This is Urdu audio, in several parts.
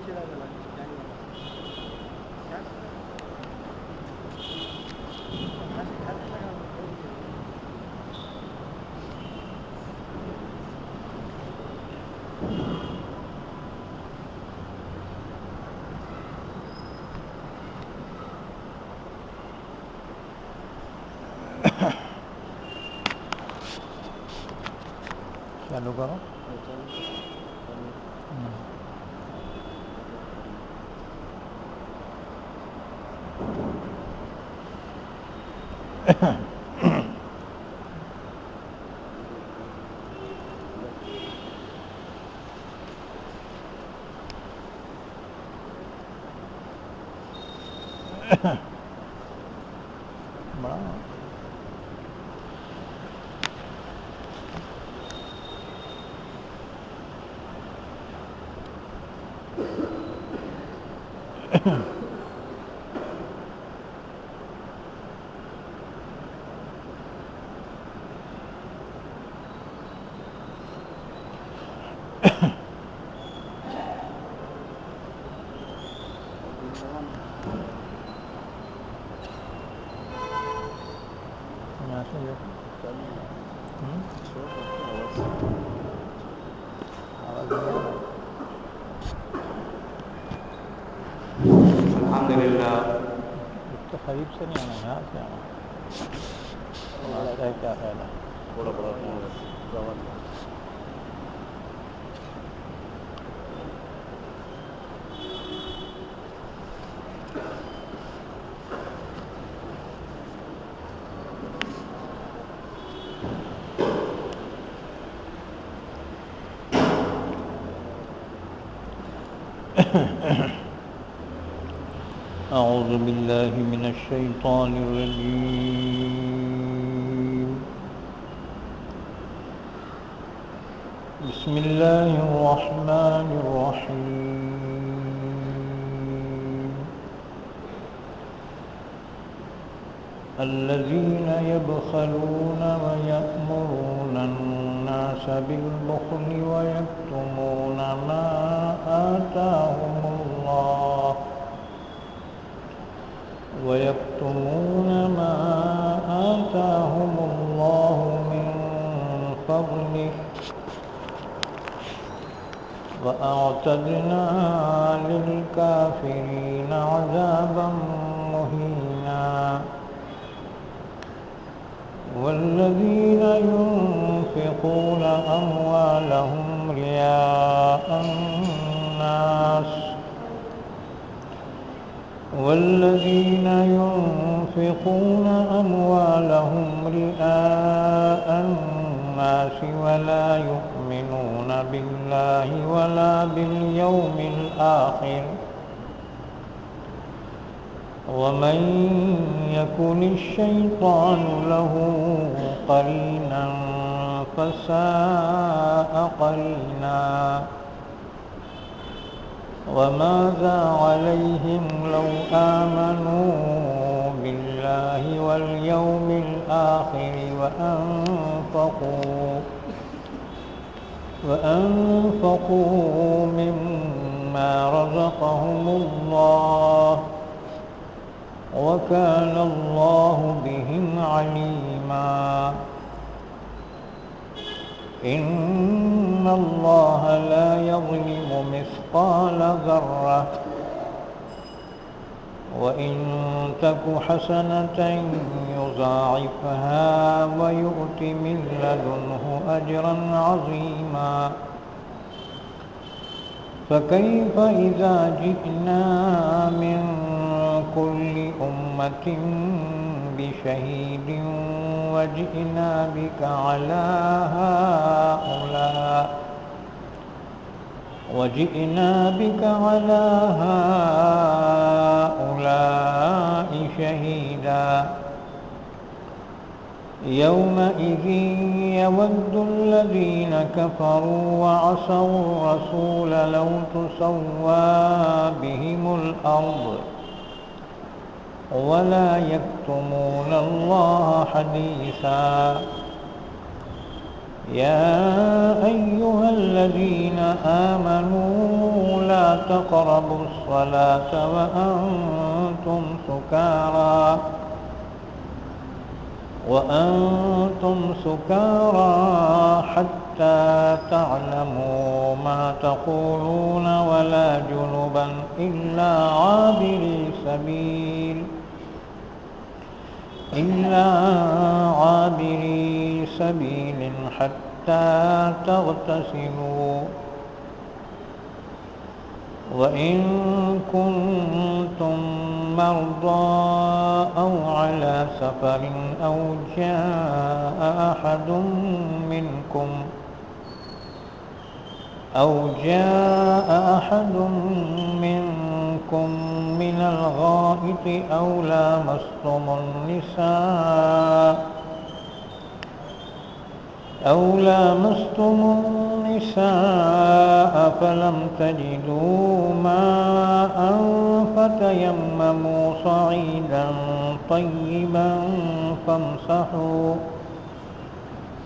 چالو کرو. بڑا قریب سے نہیں آنا، یہاں سے آنا. کیا فائدہ؟ تھوڑا بڑا أعوذ بالله من الشيطان الرجيم. بسم الله الرحمن الرحيم. الذين يبخلون ويأمرون الناس بالبخل ويكتمون ما آتاهم الله من فضله وأعتدنا للكافرين عذابا مهينا. والذين ينفقون أموالهم رئاء الناس ولا يؤمنون بالله ولا باليوم الآخر ومن يكن الشيطان له قرينا فساء قرينا. وماذا عليهم لو آمنوا بالله واليوم الآخر وأنفقوا مما رزقهم الله وكان الله بهم عليما. إن الله لا يظلم مثقال ذرة وإن تك حسنة يضاعفها ويؤت من لدنه أجرا عظيما. فكيف إذا جئنا من كل أمة بشهيد وجئنا بك على هؤلاء شهيدا. يومئذ يود الذين كفروا وعصوا الرسول لو تسوى بهم الأرض ولا يكتمون الله حديثا. يا أيها الذين آمنوا لا تقربوا الصلاة وأنتم سكارى حتى تعلموا ما تقولون ولا جنبا إلا عابري سبيل حتى تغتسلوا وإن كنتم مرضى أو على سفر أو جاء أحد منكم من الغائط أو لامستم النساء فلم تجدوا ماء فتيمموا صعيدا طيبا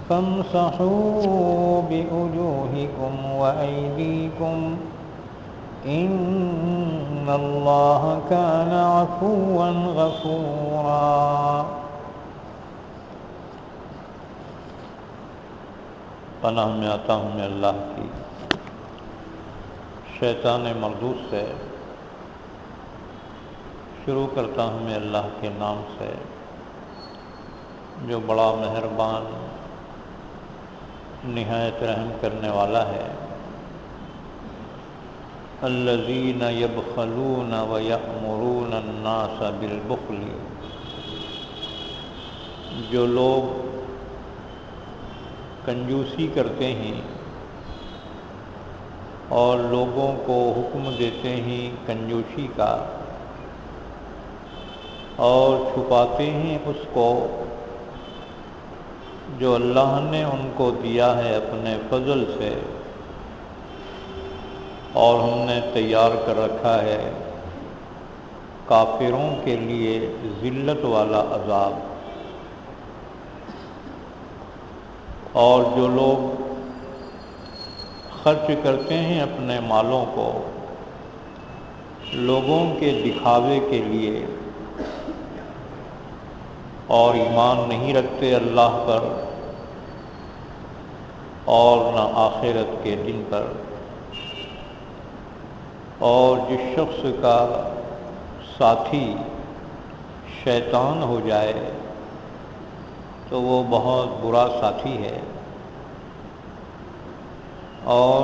فامسحوا بوجوهكم وأيديكم إن الله كان عفوا غفورا۔ پناہ میں آتا ہوں میں اللہ کی شیطان مردود سے۔ شروع کرتا ہوں میں اللہ کے نام سے جو بڑا مہربان نہایت رحم کرنے والا ہے۔ الذین یبخلون ویأمرون الناس بالبخل، جو لوگ کنجوسی کرتے ہیں اور لوگوں کو حکم دیتے ہیں کنجوسی کا، اور چھپاتے ہیں اس کو جو اللہ نے ان کو دیا ہے اپنے فضل سے، اور ہم نے تیار کر رکھا ہے کافروں کے لیے ذلت والا عذاب۔ اور جو لوگ خرچ کرتے ہیں اپنے مالوں کو لوگوں کے دکھاوے کے لیے اور ایمان نہیں رکھتے اللہ پر اور نہ آخرت کے دن پر، اور جس شخص کا ساتھی شیطان ہو جائے تو وہ بہت برا ساتھی ہے۔ اور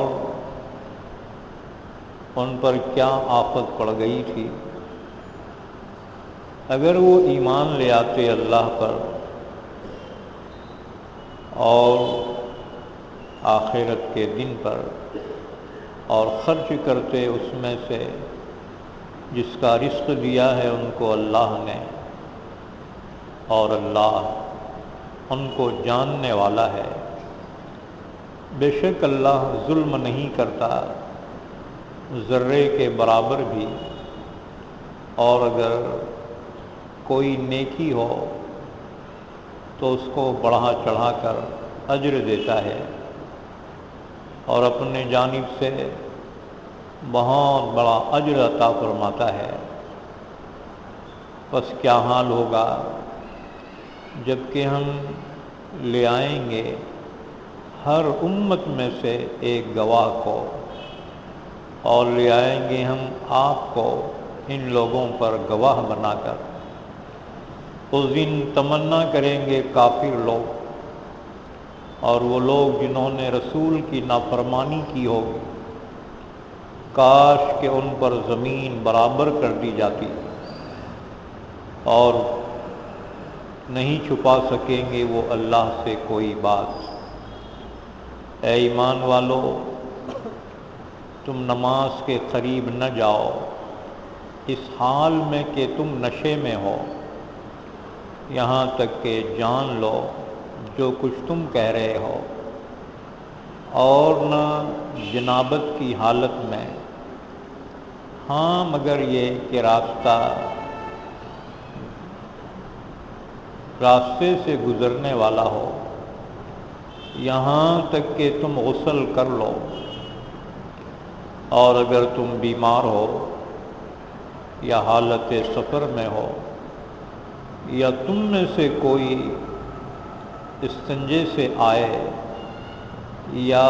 ان پر کیا آفت پڑ گئی تھی، اگر وہ ایمان لے آتے اللہ پر اور آخرت کے دن پر اور خرچ کرتے اس میں سے جس کا رزق دیا ہے ان کو اللہ نے، اور اللہ ان کو جاننے والا ہے۔ بے شک اللہ ظلم نہیں کرتا ذرے کے برابر بھی، اور اگر کوئی نیکی ہو تو اس کو بڑھا چڑھا کر اجر دیتا ہے، اور اپنے جانب سے بہت بڑا اجر عطا فرماتا ہے۔ بس کیا حال ہوگا جب کہ ہم لے آئیں گے ہر امت میں سے ایک گواہ کو، اور لے آئیں گے ہم آپ کو ان لوگوں پر گواہ بنا کر۔ اس دن تمنا کریں گے کافر لوگ اور وہ لوگ جنہوں نے رسول کی نافرمانی کی ہوگی، کاش کہ ان پر زمین برابر کر دی جاتی، اور نہیں چھپا سکیں گے وہ اللہ سے کوئی بات۔ اے ایمان والو، تم نماز کے قریب نہ جاؤ اس حال میں کہ تم نشے میں ہو، یہاں تک کہ جان لو جو کچھ تم کہہ رہے ہو، اور نہ جنابت کی حالت میں، ہاں مگر یہ کہ راستے سے گزرنے والا ہو، یہاں تک کہ تم غسل کر لو، اور اگر تم بیمار ہو یا حالت سفر میں ہو یا تم میں سے کوئی استنجے سے آئے یا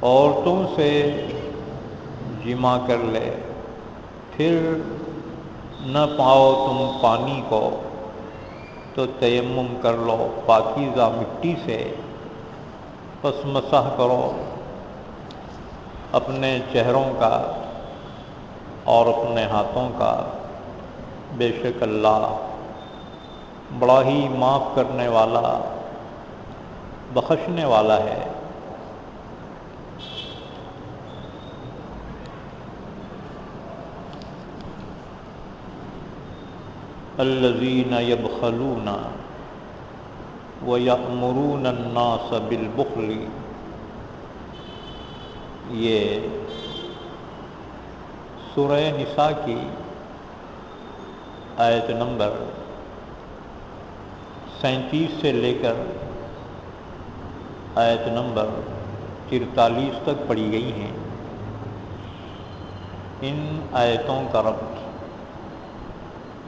عورتوں سے جمع کر لے، پھر نہ پاؤ تم پانی کو تو تیمم کر لو پاکیزہ مٹی سے، پس مسح کرو اپنے چہروں کا اور اپنے ہاتھوں کا، بے شک اللہ بڑا ہی معاف کرنے والا بخشنے والا ہے۔ الذین یبخلون ویأمرون الناس بالبخل، یہ سورہ نساء کی آیت نمبر 37 سے لے کر آیت نمبر 43 تک پڑھی گئی ہیں۔ ان آیتوں کا ربط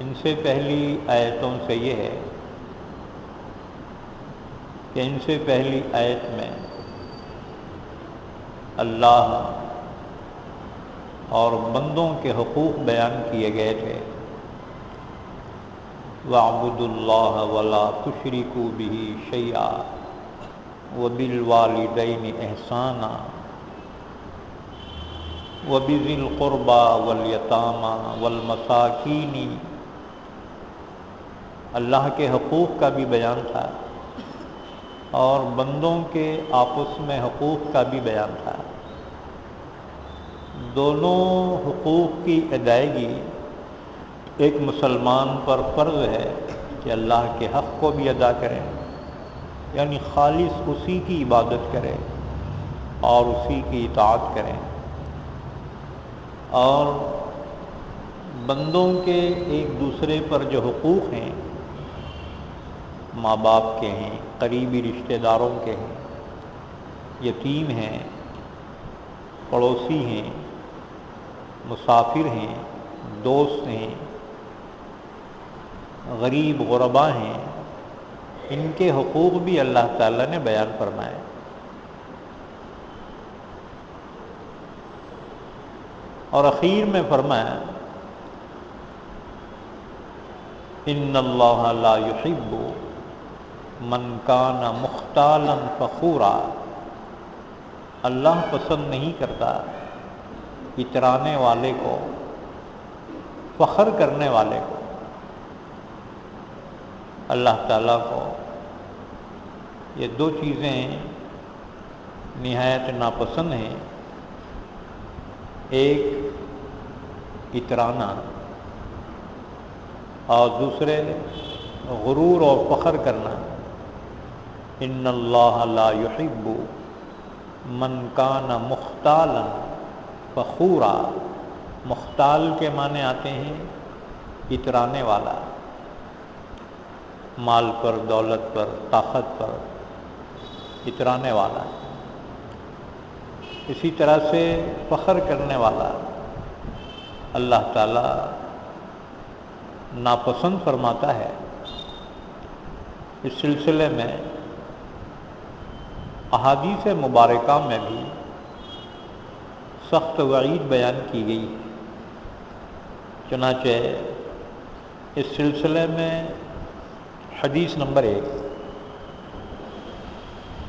ان سے پہلی آیتوں سے یہ ہے کہ ان سے پہلی آیت میں اللہ اور بندوں کے حقوق بیان کیے گئے تھے، وَاعْبُدُوا اللَّهَ وَلَا تُشْرِكُوا بِهِ شَيْئًا وَبِالْوَالِدَيْنِ إِحْسَانًا وَبِذِي الْقُرْبَى وَالْيَتَامَى وَالْمَسَاكِينِ، اللہ کے حقوق کا بھی بیان تھا اور بندوں کے آپس میں حقوق کا بھی بیان تھا۔ دونوں حقوق کی ادائیگی ایک مسلمان پر فرض ہے کہ اللہ کے حق کو بھی ادا کریں، یعنی خالص اسی کی عبادت کرے اور اسی کی اطاعت کریں، اور بندوں کے ایک دوسرے پر جو حقوق ہیں، ماں باپ کے ہیں، قریبی رشتہ داروں کے ہیں، یتیم ہیں، پڑوسی ہیں، مسافر ہیں، دوست ہیں، غریب غربا ہیں، ان کے حقوق بھی اللہ تعالیٰ نے بیان فرمائے۔ اور اخیر میں فرمایا ان اللہ لا یحب من کان مختالا فخورا، اللہ پسند نہیں کرتا اترانے والے کو، فخر کرنے والے کو۔ اللہ تعالیٰ کو یہ دو چیزیں نہایت ناپسند ہیں، ایک اترانا اور دوسرے غرور اور فخر کرنا۔ ان اللہ لا یحب من کان مختالا فخورا، مختال کے معنی آتے ہیں اترانے والا، مال پر، دولت پر، طاقت پر اترانے والا، اسی طرح سے فخر کرنے والا اللہ تعالیٰ ناپسند فرماتا ہے۔ اس سلسلے میں احادیث مبارکہ میں بھی سخت وعید بیان کی گئی، چنانچہ اس سلسلے میں حدیث نمبر 1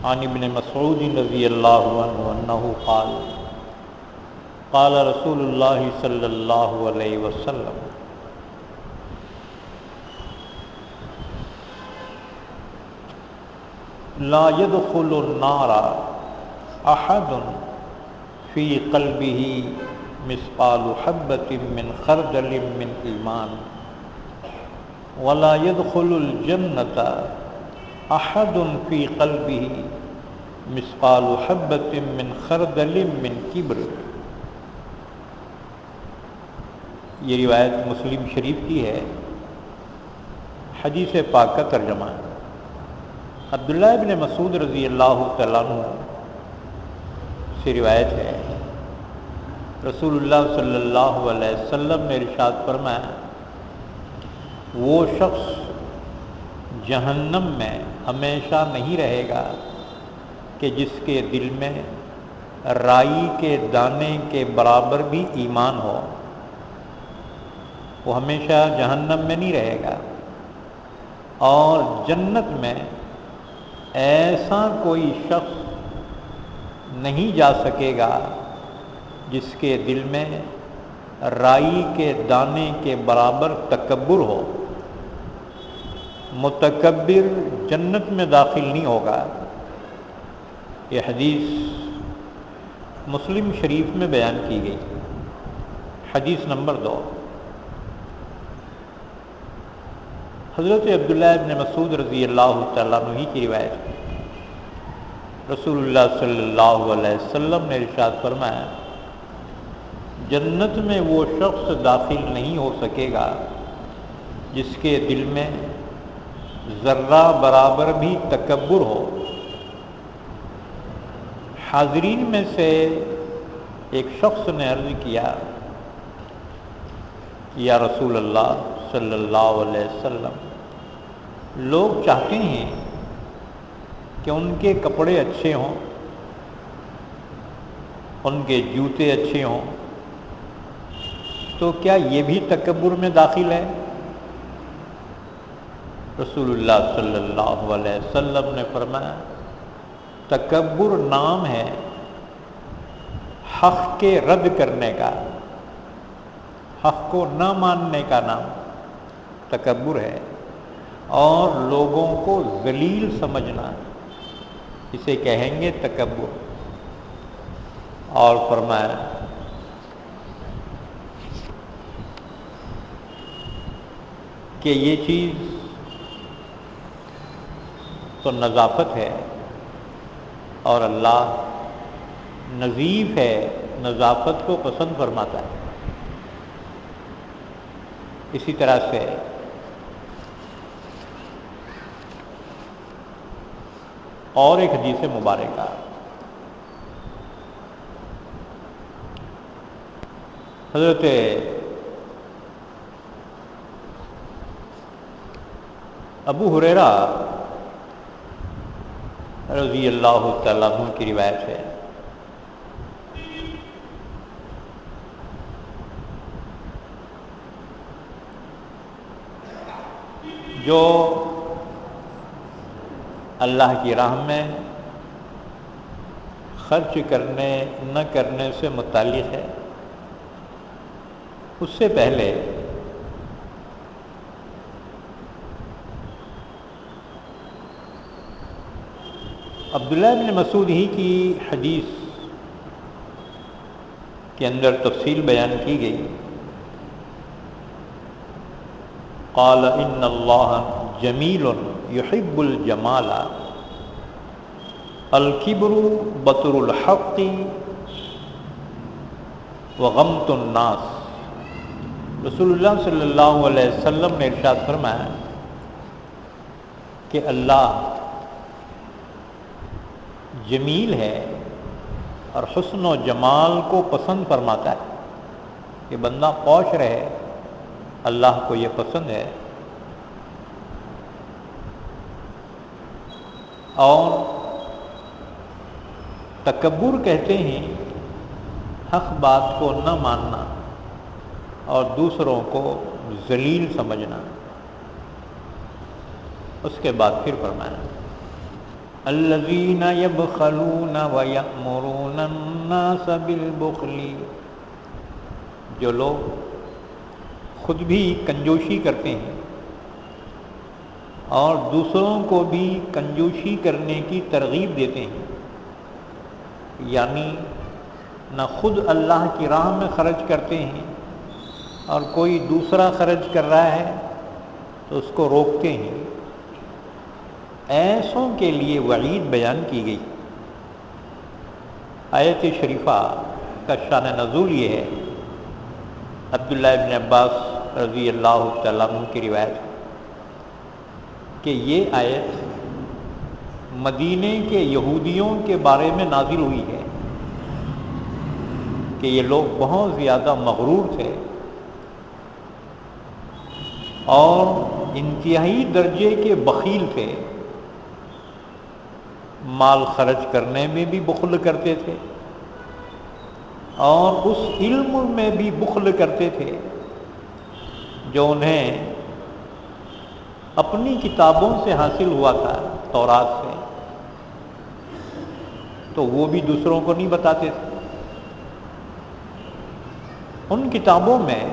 عن ابن مسعود رضی اللہ عنہ انہ قال قال رسول اللہ صلی اللہ علیہ وسلم لا يدخل النار احد فی قلبہ مثقال حبۃ من خردل من ایمان ولا يدخل الجنة احد فی قلبہ مثقال حبۃ من خردل من کبر۔ یہ روایت مسلم شریف کی ہے۔ حدیث پاک کا ترجمہ ہے۔ عبداللہ ابن مسعود رضی اللہ تعالیٰ عنہ سے روایت ہے رسول اللہ صلی اللہ علیہ وسلم نے ارشاد فرمایا وہ شخص جہنم میں ہمیشہ نہیں رہے گا کہ جس کے دل میں رائی کے دانے کے برابر بھی ایمان ہو، وہ ہمیشہ جہنم میں نہیں رہے گا، اور جنت میں ایسا کوئی شخص نہیں جا سکے گا جس کے دل میں رائی کے دانے کے برابر تکبر ہو۔ متکبر جنت میں داخل نہیں ہوگا۔ یہ حدیث مسلم شریف میں بیان کی گئی، حدیث نمبر 2۔ حضرت عبداللہ ابن مسعود رضی اللہ تعالیٰ عنہ کی روایت ہے، رسول اللہ صلی اللہ علیہ وسلم نے ارشاد فرمایا جنت میں وہ شخص داخل نہیں ہو سکے گا جس کے دل میں ذرہ برابر بھی تکبر ہو۔ حاضرین میں سے ایک شخص نے عرض کیا یا رسول اللہ صلی اللہ علیہ وسلم، لوگ چاہتے ہیں کہ ان کے کپڑے اچھے ہوں، ان کے جوتے اچھے ہوں، تو کیا یہ بھی تکبر میں داخل ہے؟ رسول اللہ صلی اللہ علیہ وسلم نے فرمایا تکبر نام ہے حق کے رد کرنے کا، حق کو نہ ماننے کا نام تکبر ہے، اور لوگوں کو ذلیل سمجھنا اسے کہیں گے تکبر۔ اور فرمایا کہ یہ چیز تو نظافت ہے، اور اللہ نظیف ہے، نظافت کو پسند فرماتا ہے۔ اسی طرح سے اور ایک حدیث مبارکہ حضرت ابو ہریرہ رضی اللہ تعالیٰ عنہ کی روایت ہے، جو اللہ کی راہ میں خرچ کرنے نہ کرنے سے متعلق ہے، اس سے پہلے عبداللہ بن مسعود ہی کی حدیث کے اندر تفصیل بیان کی گئی۔ قال ان اللہ جمیل یحب الجمال الکبر بطر الحق وغمط الناس۔ رسول اللہ صلی اللہ علیہ وسلم نے ارشاد فرمایا کہ اللہ جمیل ہے اور حسن و جمال کو پسند فرماتا ہے، کہ بندہ پوش رہے، اللہ کو یہ پسند ہے۔ اور تکبر کہتے ہیں حق بات کو نہ ماننا اور دوسروں کو ذلیل سمجھنا۔ اس کے بعد پھر فرمایا الذین یبخلون ویأمرون الناس بالبخل، جو لوگ خود بھی کنجوشی کرتے ہیں اور دوسروں کو بھی کنجوشی کرنے کی ترغیب دیتے ہیں، یعنی نہ خود اللہ کی راہ میں خرچ کرتے ہیں اور کوئی دوسرا خرچ کر رہا ہے تو اس کو روکتے ہیں، ایسوں کے لیے وعید بیان کی گئی۔ آیت شریفہ کا شان نزول یہ ہے، عبداللہ ابن عباس رضی اللہ تعالیٰ عنہ کی روایت کہ یہ آیت مدینے کے یہودیوں کے بارے میں نازل ہوئی ہے کہ یہ لوگ بہت زیادہ مغرور تھے اور انتہائی درجے کے بخیل تھے، مال خرچ کرنے میں بھی بخل کرتے تھے اور اس علم میں بھی بخل کرتے تھے جو انہیں اپنی کتابوں سے حاصل ہوا تھا، تورات سے، تو وہ بھی دوسروں کو نہیں بتاتے تھے۔ ان کتابوں میں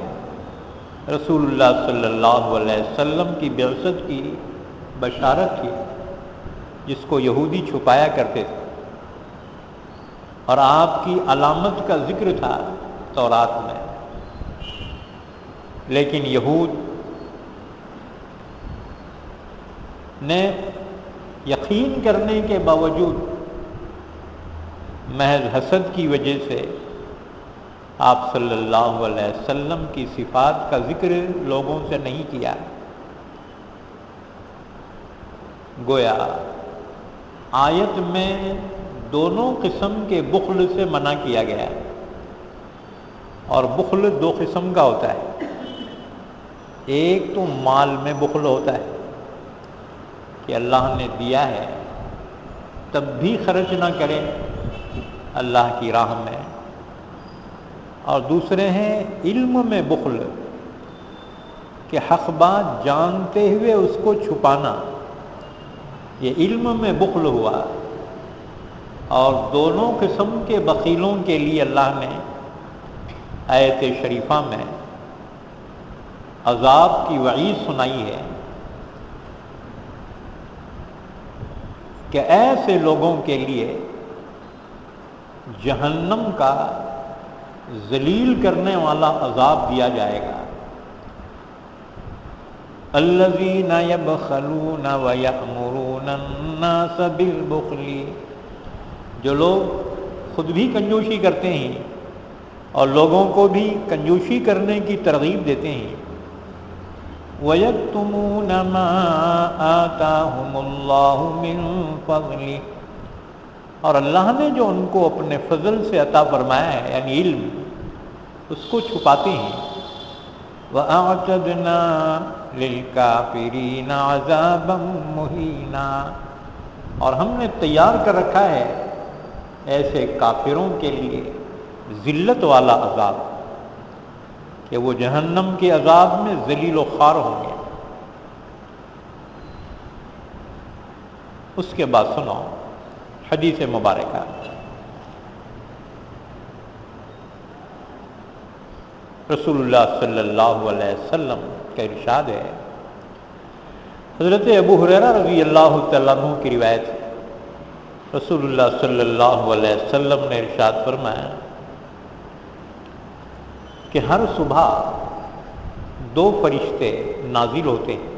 رسول اللہ صلی اللہ علیہ وسلم کی بعثت کی بشارت تھی، جس کو یہودی چھپایا کرتے تھے، اور آپ کی علامت کا ذکر تھا تورات میں، لیکن یہود نے یقین کرنے کے باوجود محض حسد کی وجہ سے آپ صلی اللہ علیہ وسلم کی صفات کا ذکر لوگوں سے نہیں کیا۔ گویا آیت میں دونوں قسم کے بخل سے منع کیا گیا ہے، اور بخل دو قسم کا ہوتا ہے۔ ایک تو مال میں بخل ہوتا ہے کہ اللہ نے دیا ہے تب بھی خرچ نہ کریں اللہ کی راہ میں، اور دوسرے ہیں علم میں بخل کہ حق بات جانتے ہوئے اس کو چھپانا، یہ علم میں بخل ہوا۔ اور دونوں قسم کے بخیلوں کے لیے اللہ نے آیت شریفہ میں عذاب کی وعید سنائی ہے کہ ایسے لوگوں کے لیے جہنم کا ذلیل کرنے والا عذاب دیا جائے گا۔ الذین یبخلون ویأمرون الناس بالبخل، جو لوگ خود بھی کنجوسی کرتے ہیں اور لوگوں کو بھی کنجوسی کرنے کی ترغیب دیتے ہیں۔ وَيَكْتُمُونَ مَا آتَاهُمُ اللَّهُ مِنْ فَضْلِهِ، اور اللہ نے جو ان کو اپنے فضل سے عطا فرمایا ہے یعنی علم، اس کو چھپاتے ہیں۔ وَأَعْتَدْنَا لِلْكَافِرِينَ عَذَابًا مُهِينًا، اور ہم نے تیار کر رکھا ہے ایسے کافروں کے لیے ذلت والا عذاب کہ وہ جہنم کے عذاب میں ذلیل و خوار ہوں گے۔ اس کے بعد سنو حدیث مبارکہ۔ رسول اللہ صلی اللہ علیہ وسلم کا ارشاد ہے، حضرت ابو ہریرہ رضی اللہ تعالیٰ عنہ کی روایت ہے، رسول اللہ صلی اللہ علیہ وسلم نے ارشاد فرمایا کہ ہر صبح دو فرشتے نازل ہوتے ہیں،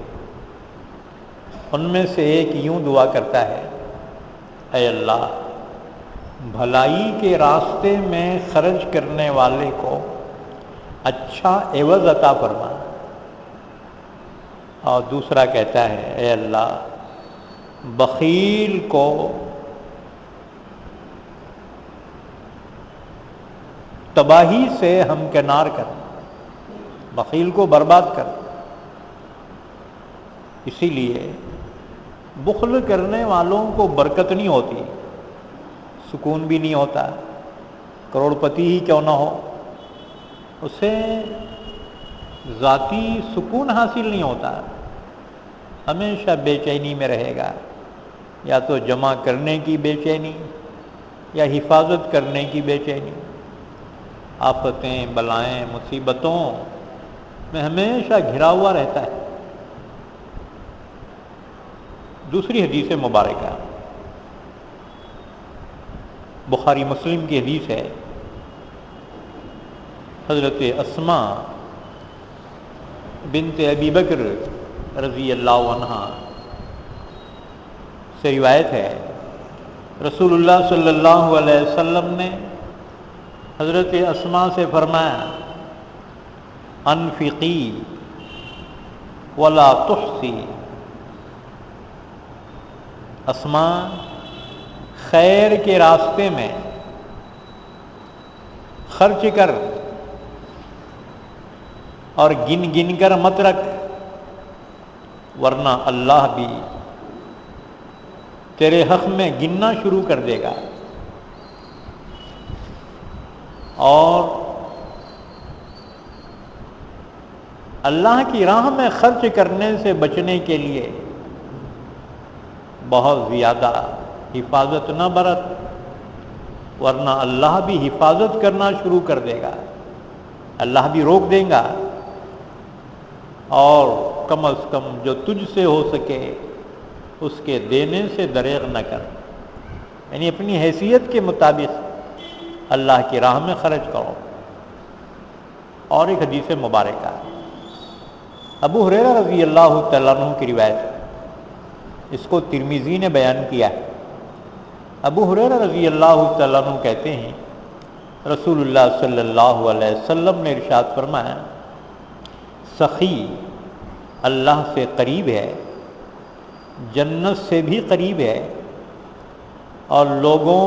ان میں سے ایک یوں دعا کرتا ہے، اے اللہ بھلائی کے راستے میں خرچ کرنے والے کو اچھا عوض عطا فرما، اور دوسرا کہتا ہے، اے اللہ بخیل کو تباہی سے ہمکنار کر، بخیل کو برباد کر۔ اسی لیے بخل کرنے والوں کو برکت نہیں ہوتی، سکون بھی نہیں ہوتا، کروڑ پتی ہی کیوں نہ ہو، اسے ذاتی سکون حاصل نہیں ہوتا، ہمیشہ بے چینی میں رہے گا، یا تو جمع کرنے کی بے چینی یا حفاظت کرنے کی بے چینی، آفتیں بلائیں مصیبتوں میں ہمیشہ گھرا ہوا رہتا ہے۔ دوسری حدیث مبارکہ بخاری مسلم کی حدیث ہے، حضرت اسماء بنت ابی بکر رضی اللہ عنہ سے روایت ہے، رسول اللہ صلی اللہ علیہ وسلم نے حضرت اسماء سے فرمایا، انفقی ولا تحصی، اسماء خیر کے راستے میں خرچ کر اور گن گن کر مت رکھ، ورنہ اللہ بھی تیرے حق میں گننا شروع کر دے گا۔ اور اللہ کی راہ میں خرچ کرنے سے بچنے کے لیے بہت زیادہ حفاظت نہ برت، ورنہ اللہ بھی حفاظت کرنا شروع کر دے گا، اللہ بھی روک دے گا۔ اور کم از کم جو تجھ سے ہو سکے اس کے دینے سے دریغ نہ کر، یعنی اپنی حیثیت کے مطابق اللہ کی راہ میں خرچ کرو۔ اور ایک حدیث مبارکہ ابو ہریرہ رضی اللہ تعالیٰ عنہ کی روایت، اس کو ترمذی نے بیان کیا ہے۔ ابو ہریرہ رضی اللہ تعالیٰ عنہ کہتے ہیں رسول اللہ صلی اللہ علیہ وسلم نے ارشاد فرمایا، سخی اللہ سے قریب ہے، جنت سے بھی قریب ہے، اور لوگوں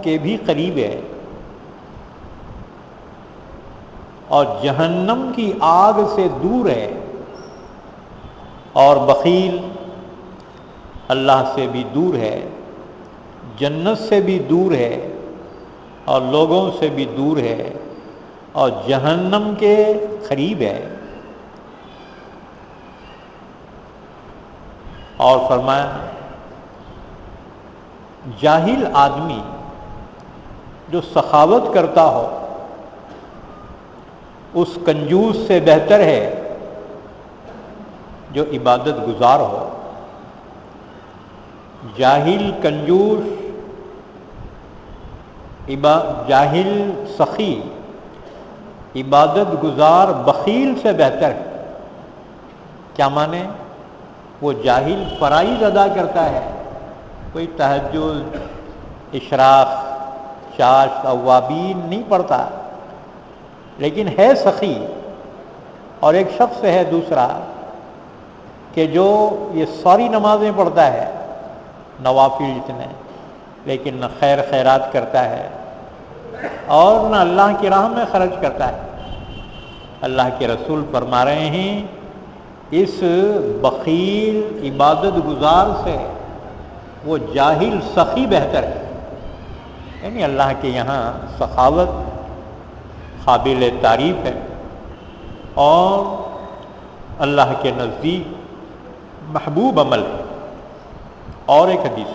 کے بھی قریب ہے، اور جہنم کی آگ سے دور ہے۔ اور بخیل اللہ سے بھی دور ہے، جنت سے بھی دور ہے، اور لوگوں سے بھی دور ہے، اور جہنم کے قریب ہے۔ اور فرمایا جاہل آدمی جو سخاوت کرتا ہو اس کنجوس سے بہتر ہے جو عبادت گزار ہو۔ جاہل کنجوس، جاہل سخی، عبادت گزار بخیل سے بہتر ہے۔ کیا مانے؟ وہ جاہل فرائض ادا کرتا ہے، کوئی تہجد، اشراق، چاشت، اوابین نہیں پڑھتا، لیکن ہے سخی۔ اور ایک شخص ہے دوسرا کہ جو یہ ساری نمازیں پڑھتا ہے، نوافل جتنے، لیکن نہ خیر خیرات کرتا ہے اور نہ اللہ کی راہ میں خرچ کرتا ہے۔ اللہ کے رسول فرما رہے ہیں اس بخیل عبادت گزار سے وہ جاہل سخی بہتر ہے۔ یعنی اللہ کے یہاں سخاوت قابل تعریف ہے اور اللہ کے نزدیک محبوب عمل ہے۔ اور ایک حدیث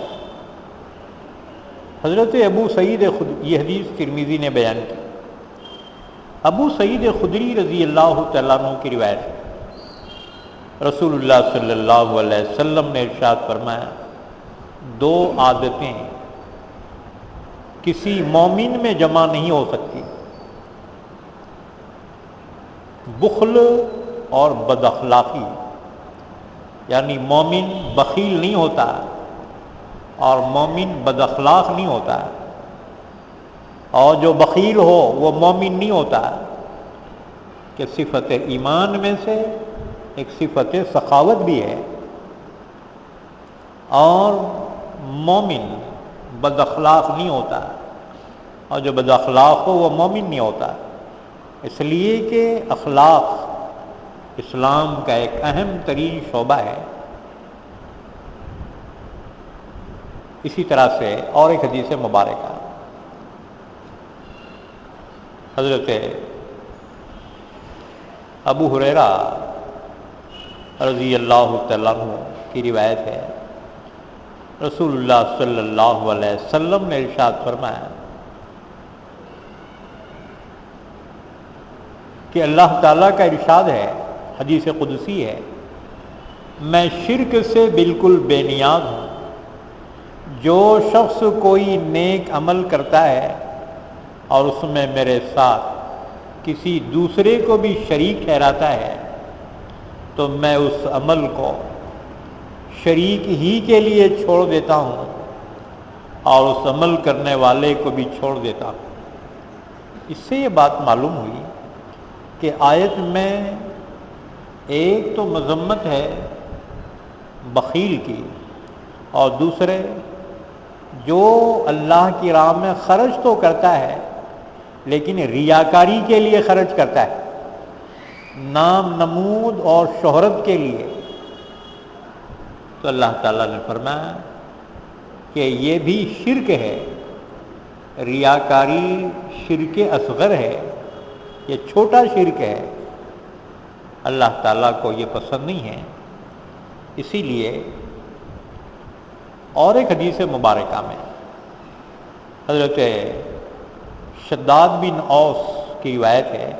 حضرت ابو سعید خدری، یہ حدیث ترمذی نے بیان کی، ابو سعید خدری رضی اللہ تعالیٰ عنہ کی روایت ہے، رسول اللہ صلی اللہ علیہ وسلم نے ارشاد فرمایا دو عادتیں کسی مومن میں جمع نہیں ہو سکتی، بخل اور بد اخلاقی۔ یعنی مومن بخیل نہیں ہوتا اور مومن بد اخلاق نہیں ہوتا، اور جو بخیل ہو وہ مومن نہیں ہوتا، کہ صفت ایمان میں سے ایک صفت سخاوت بھی ہے۔ اور مومن بد اخلاق نہیں ہوتا، اور جو بد اخلاق ہو وہ مومن نہیں ہوتا، اس لیے کہ اخلاق اسلام کا ایک اہم ترین شعبہ ہے۔ اسی طرح سے اور ایک حدیث مبارکہ حضرت ابو ہریرہ رضی اللہ تعالیٰ عنہ کی روایت ہے، رسول اللہ صلی اللہ علیہ وسلم نے ارشاد فرمایا کہ اللہ تعالیٰ کا ارشاد ہے، حدیث قدسی ہے، میں شرک سے بالکل بے نیاز ہوں۔ جو شخص کوئی نیک عمل کرتا ہے اور اس میں میرے ساتھ کسی دوسرے کو بھی شریک ٹھہراتا ہے تو میں اس عمل کو شریک ہی کے لیے چھوڑ دیتا ہوں اور اس عمل کرنے والے کو بھی چھوڑ دیتا ہوں۔ اس سے یہ بات معلوم ہوئی کہ آیت میں ایک تو مذمت ہے بخیل کی، اور دوسرے جو اللہ کی راہ میں خرچ تو کرتا ہے لیکن ریاکاری کے لیے خرچ کرتا ہے، نام نمود اور شہرت کے لیے، تو اللہ تعالیٰ نے فرمایا کہ یہ بھی شرک ہے، ریاکاری شرک اصغر ہے، یہ چھوٹا شرک ہے، اللہ تعالیٰ کو یہ پسند نہیں ہے۔ اسی لیے اور ایک حدیث مبارکہ میں حضرت شداد بن اوس کی روایت ہے،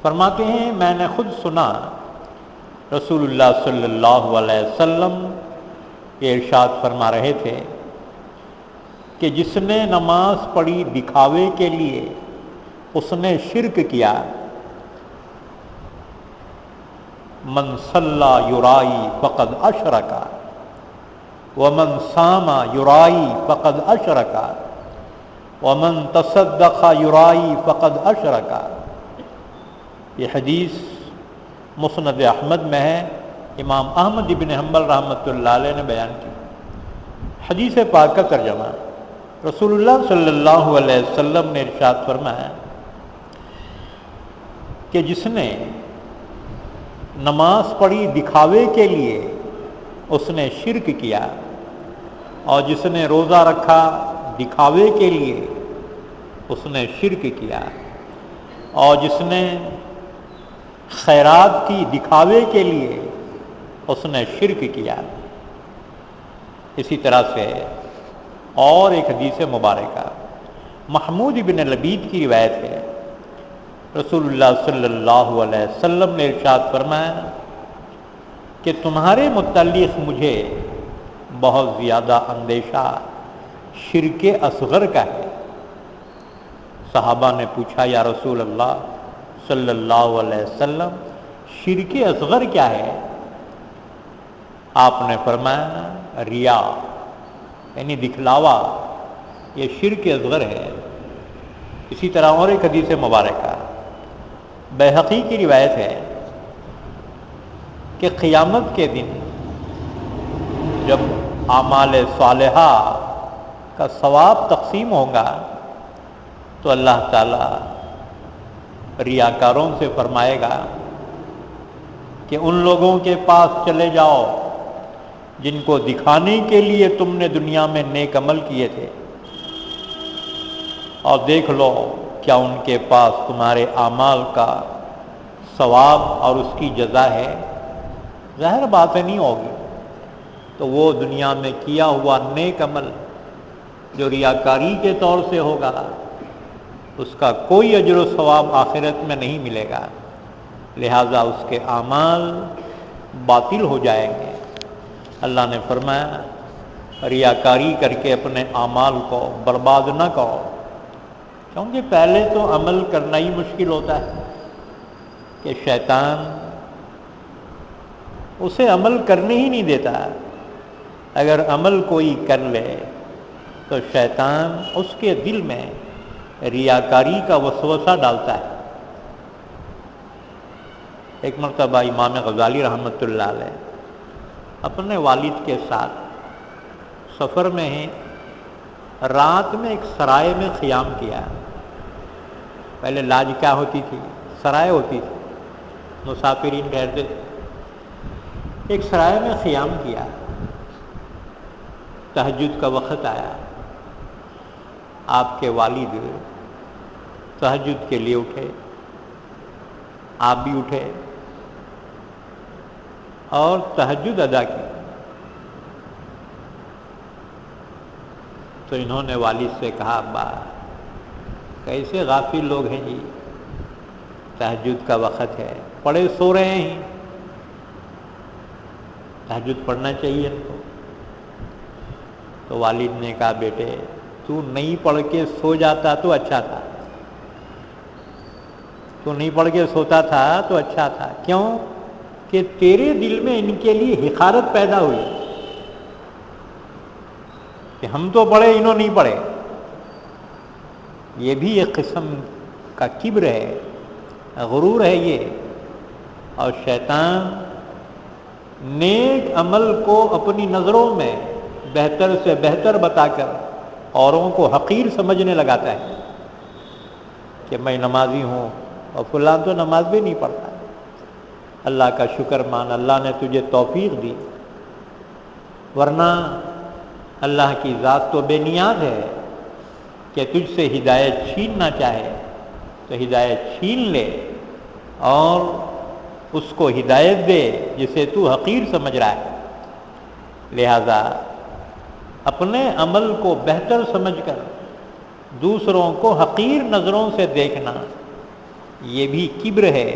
فرماتے ہیں میں نے خود سنا رسول اللہ صلی اللہ علیہ وسلم یہ ارشاد فرما رہے تھے کہ جس نے نماز پڑھی دکھاوے کے لیے اس نے شرک کیا۔ من صلی یرائی فقد اشرک ومن صام یرائی فقد اشرک ومن تصدق یرائی فقد اشرک۔ یہ حدیث مسند احمد میں ہے، امام احمد بن حنبل رحمۃ اللہ علیہ نے بیان کی۔ حدیث پاک کا ترجمہ، رسول اللہ صلی اللہ علیہ وسلم نے ارشاد فرمایا کہ جس نے نماز پڑھی دکھاوے کے لیے اس نے شرک کیا، اور جس نے روزہ رکھا دکھاوے کے لیے اس نے شرک کیا، اور جس نے خیرات کی دکھاوے کے لیے اس نے شرک کیا۔ اسی طرح سے اور ایک حدیث مبارکہ محمود بن لبید کی روایت ہے، رسول اللہ صلی اللہ علیہ وسلم نے ارشاد فرمایا کہ تمہارے متعلق مجھے بہت زیادہ اندیشہ شرک اصغر کا ہے۔ صحابہ نے پوچھا یا رسول اللہ صلی اللہ علیہ وسلم شرک اصغر کیا ہے؟ آپ نے فرمایا ریا، یعنی دکھلاوا، یہ شرک اصغر ہے۔ اسی طرح اور ایک حدیث مبارکہ بیہقی کی روایت ہے کہ قیامت کے دن جب اعمال صالحہ کا ثواب تقسیم ہوگا تو اللہ تعالیٰ ریاکاروں سے فرمائے گا کہ ان لوگوں کے پاس چلے جاؤ جن کو دکھانے کے لیے تم نے دنیا میں نیک عمل کیے تھے، اور دیکھ لو کیا ان کے پاس تمہارے اعمال کا ثواب اور اس کی جزا ہے؟ ظاہر بات نہیں ہوگی، تو وہ دنیا میں کیا ہوا نیک عمل جو ریاکاری کے طور سے ہوگا اس کا کوئی اجر و ثواب آخرت میں نہیں ملے گا، لہذا اس کے اعمال باطل ہو جائیں گے۔ اللہ نے فرمایا ریاکاری کر کے اپنے اعمال کو برباد نہ کرو، کیونکہ پہلے تو عمل کرنا ہی مشکل ہوتا ہے کہ شیطان اسے عمل کرنے ہی نہیں دیتا۔ اگر عمل کوئی کر لے تو شیطان اس کے دل میں ریاکاری کا وسوسہ ڈالتا ہے۔ ایک مرتبہ امام غزالی رحمۃ اللہ علیہ اپنے والد کے ساتھ سفر میں ہیں، رات میں ایک سرائے میں قیام کیا۔ پہلے لاج کیا ہوتی تھی؟ سرائے ہوتی تھی، مسافرین ٹھہرتے تھے۔ ایک سرائے میں قیام کیا، تہجد کا وقت آیا، آپ کے والد تہجد کے لیے اٹھے، آپ بھی اٹھے اور تہجد ادا کی۔ تو انہوں نے والد سے کہا ابا کیسے غافل لوگ ہیں جی، تہجد کا وقت ہے، پڑھے سو رہے ہیں، تہجد پڑھنا چاہیے ان کو۔ تو والد نے کہا بیٹے تو نہیں پڑھ کے سو جاتا تو اچھا تھا، تو نہیں پڑھ کے سوتا تھا تو اچھا تھا، کیوں کہ تیرے دل میں ان کے لیے حقارت پیدا ہوئی کہ ہم تو پڑھے انہوں نہیں پڑھے۔ یہ بھی ایک قسم کا کبر ہے، غرور ہے یہ، اور شیطان نیک عمل کو اپنی نظروں میں بہتر سے بہتر بتا کر اوروں کو حقیر سمجھنے لگاتا ہے۔ کہ میں نمازی ہوں اور فلاں تو نماز بھی نہیں پڑھتا. اللہ کا شکر مان، اللہ نے تجھے توفیق دی، ورنہ اللہ کی ذات تو بے نیاز ہے کہ تجھ سے ہدایت چھیننا چاہے تو ہدایت چھین لے اور اس کو ہدایت دے جسے تو حقیر سمجھ رہا ہے. لہذا اپنے عمل کو بہتر سمجھ کر دوسروں کو حقیر نظروں سے دیکھنا یہ بھی کبر ہے،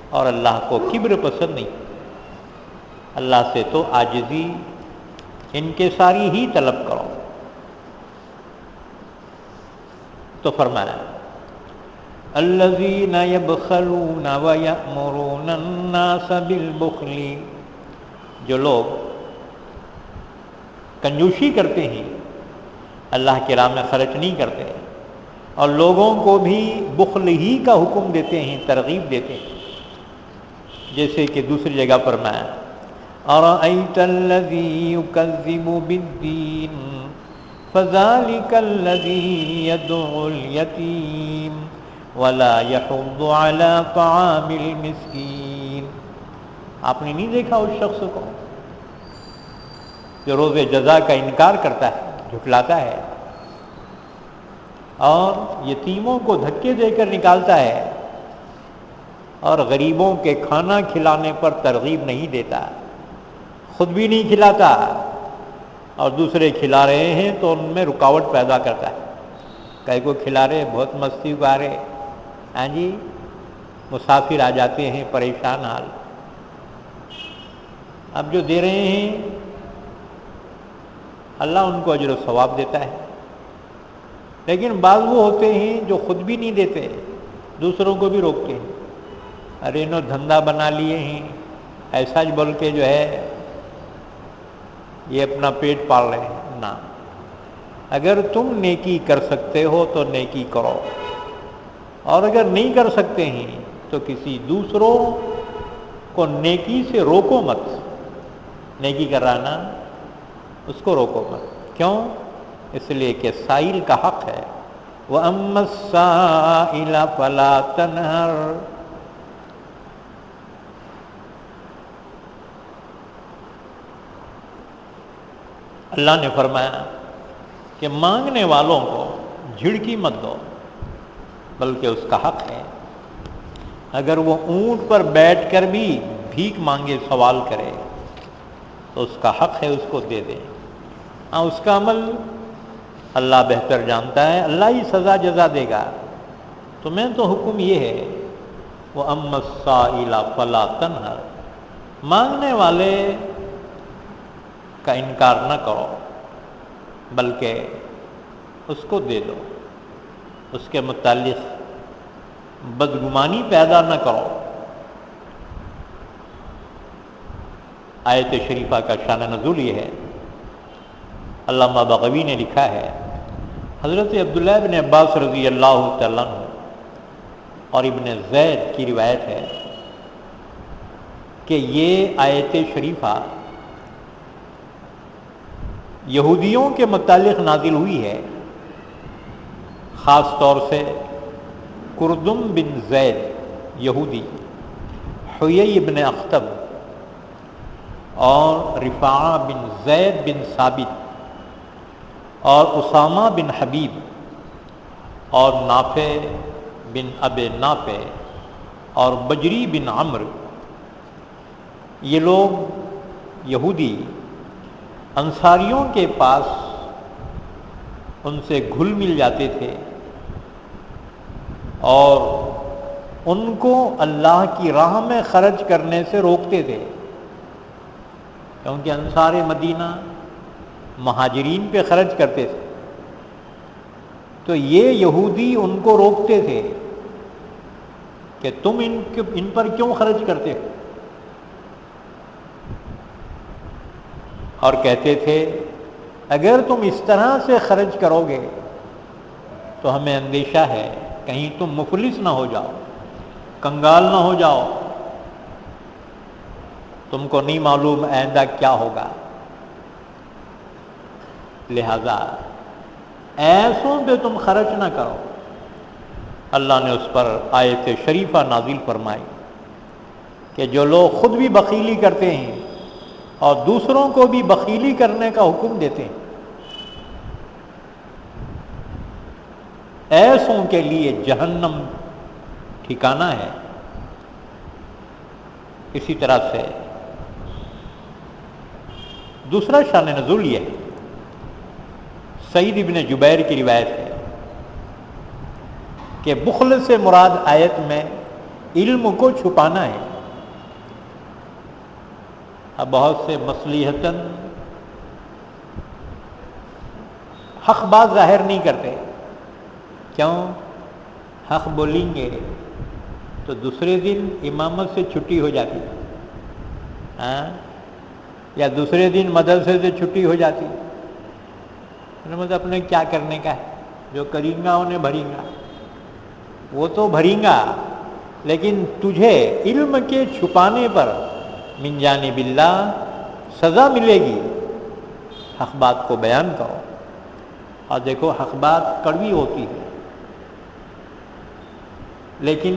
اور اللہ کو کبر پسند نہیں. اللہ سے تو عاجزی انکساری ہی طلب کرو. تو فرمایا الذین یبخلون ویأمرون الناس بالبخل، جو لوگ کنجوسی کرتے ہیں، اللہ کی راہ میں خرچ نہیں کرتے اور لوگوں کو بھی بخل ہی کا حکم دیتے ہیں، ترغیب دیتے ہیں. جیسے کہ دوسری جگہ فرمایا أَرَأَيْتَ الَّذِي يُكَذِّبُ بِالدِّينِ فَذَلِكَ الَّذِي يَدْعُ الْيَتِيمَ وَلَا يَحُضُّ عَلَى طَعَامِ الْمِسْكِينِ. آپ نے نہیں دیکھا اس شخص کو جو روز جزا کا انکار کرتا ہے، جھٹلاتا ہے اور یتیموں کو دھکے دے کر نکالتا ہے اور غریبوں کے کھانا کھلانے پر ترغیب نہیں دیتا، خود بھی نہیں کھلاتا اور دوسرے کھلا رہے ہیں تو ان میں رکاوٹ پیدا کرتا ہے. کئی کو کھلا رہے، بہت مستی اگا رہے، ہاں جی مسافر آ جاتے ہیں پریشان حال. اب جو دے رہے ہیں اللہ ان کو اجر و ثواب دیتا ہے، لیکن بعض وہ ہوتے ہیں جو خود بھی نہیں دیتے، دوسروں کو بھی روکتے ہیں. ارے انہوں دھندا بنا لیے ہیں ایسا ہی بول کے جو ہے یہ اپنا پیٹ پال رہے ہیں. نہ، اگر تم نیکی کر سکتے ہو تو نیکی کرو، اور اگر نہیں کر سکتے ہیں تو کسی دوسروں کو نیکی سے روکو مت. نیکی کرانا اس کو روکو مت. کیوں؟ اس لیے کہ سائل کا حق ہے. وَأَمَّا السَّائِلَ فَلَا تَنْهَرْ. اللہ نے فرمایا کہ مانگنے والوں کو جھڑکی مت دو، بلکہ اس کا حق ہے اگر وہ اونٹ پر بیٹھ کر بھی بھیک مانگے، سوال کرے تو اس کا حق ہے اس کو دے دیں. ہاں اس کا عمل اللہ بہتر جانتا ہے، اللہ ہی سزا جزا دے گا. تمہیں تو حکم یہ ہے وَأَمَّا السَّائِلَ فَلَا تَنْهَرْ، مانگنے والے کا انکار نہ کرو بلکہ اس کو دے دو، اس کے متعلق بدگمانی پیدا نہ کرو. آیت شریفہ کا شان نزول یہ ہے، علامہ بغوی نے لکھا ہے حضرت عبداللہ بن عباس رضی اللہ تعالیٰ عنہ اور ابن زید کی روایت ہے کہ یہ آیت شریفہ یہودیوں کے متعلق نازل ہوئی ہے، خاص طور سے کردم بن زید یہودی، حیی بن اخطب اور رفاعہ بن زید بن ثابت اور اسامہ بن حبیب اور نافع بن اب نافع اور بجری بن عمر، یہ لوگ یہودی انصاریوں کے پاس ان سے گھل مل جاتے تھے اور ان کو اللہ کی راہ میں خرچ کرنے سے روکتے تھے، کیونکہ انصار مدینہ مہاجرین پہ خرچ کرتے تھے. تو یہ یہودی ان کو روکتے تھے کہ تم ان پر کیوں خرچ کرتے ہو، اور کہتے تھے اگر تم اس طرح سے خرچ کرو گے تو ہمیں اندیشہ ہے کہیں تم مفلس نہ ہو جاؤ، کنگال نہ ہو جاؤ، تم کو نہیں معلوم آئندہ کیا ہوگا. لہذا ایسوں پہ تم خرچ نہ کرو. اللہ نے اس پر آیت شریفہ نازل فرمائی کہ جو لوگ خود بھی بخیلی کرتے ہیں اور دوسروں کو بھی بخیلی کرنے کا حکم دیتے ہیں، ایسوں کے لیے جہنم ٹھکانہ ہے۔ اسی طرح سے دوسرا شان نزول یہ ہے، سعید ابن جبیر کی روایت ہے کہ بخل سے مراد آیت میں علم کو چھپانا ہے۔ اب بہت سے مصلحتاً حق بات ظاہر نہیں کرتے، کیوں؟ حق بولیں گے تو دوسرے دن امامت سے چھٹی ہو جاتی، یا دوسرے دن مدرسے سے چھٹی ہو جاتی، مطلب اپنے کیا کرنے کا ہے، جو کریں گا انہیں بھریں گا، وہ تو بھریں گا، لیکن تجھے علم کے چھپانے پر من جانب اللہ سزا ملے گی۔ حق بات کو بیان کرو، اور دیکھو حق بات کڑوی ہوتی ہے، لیکن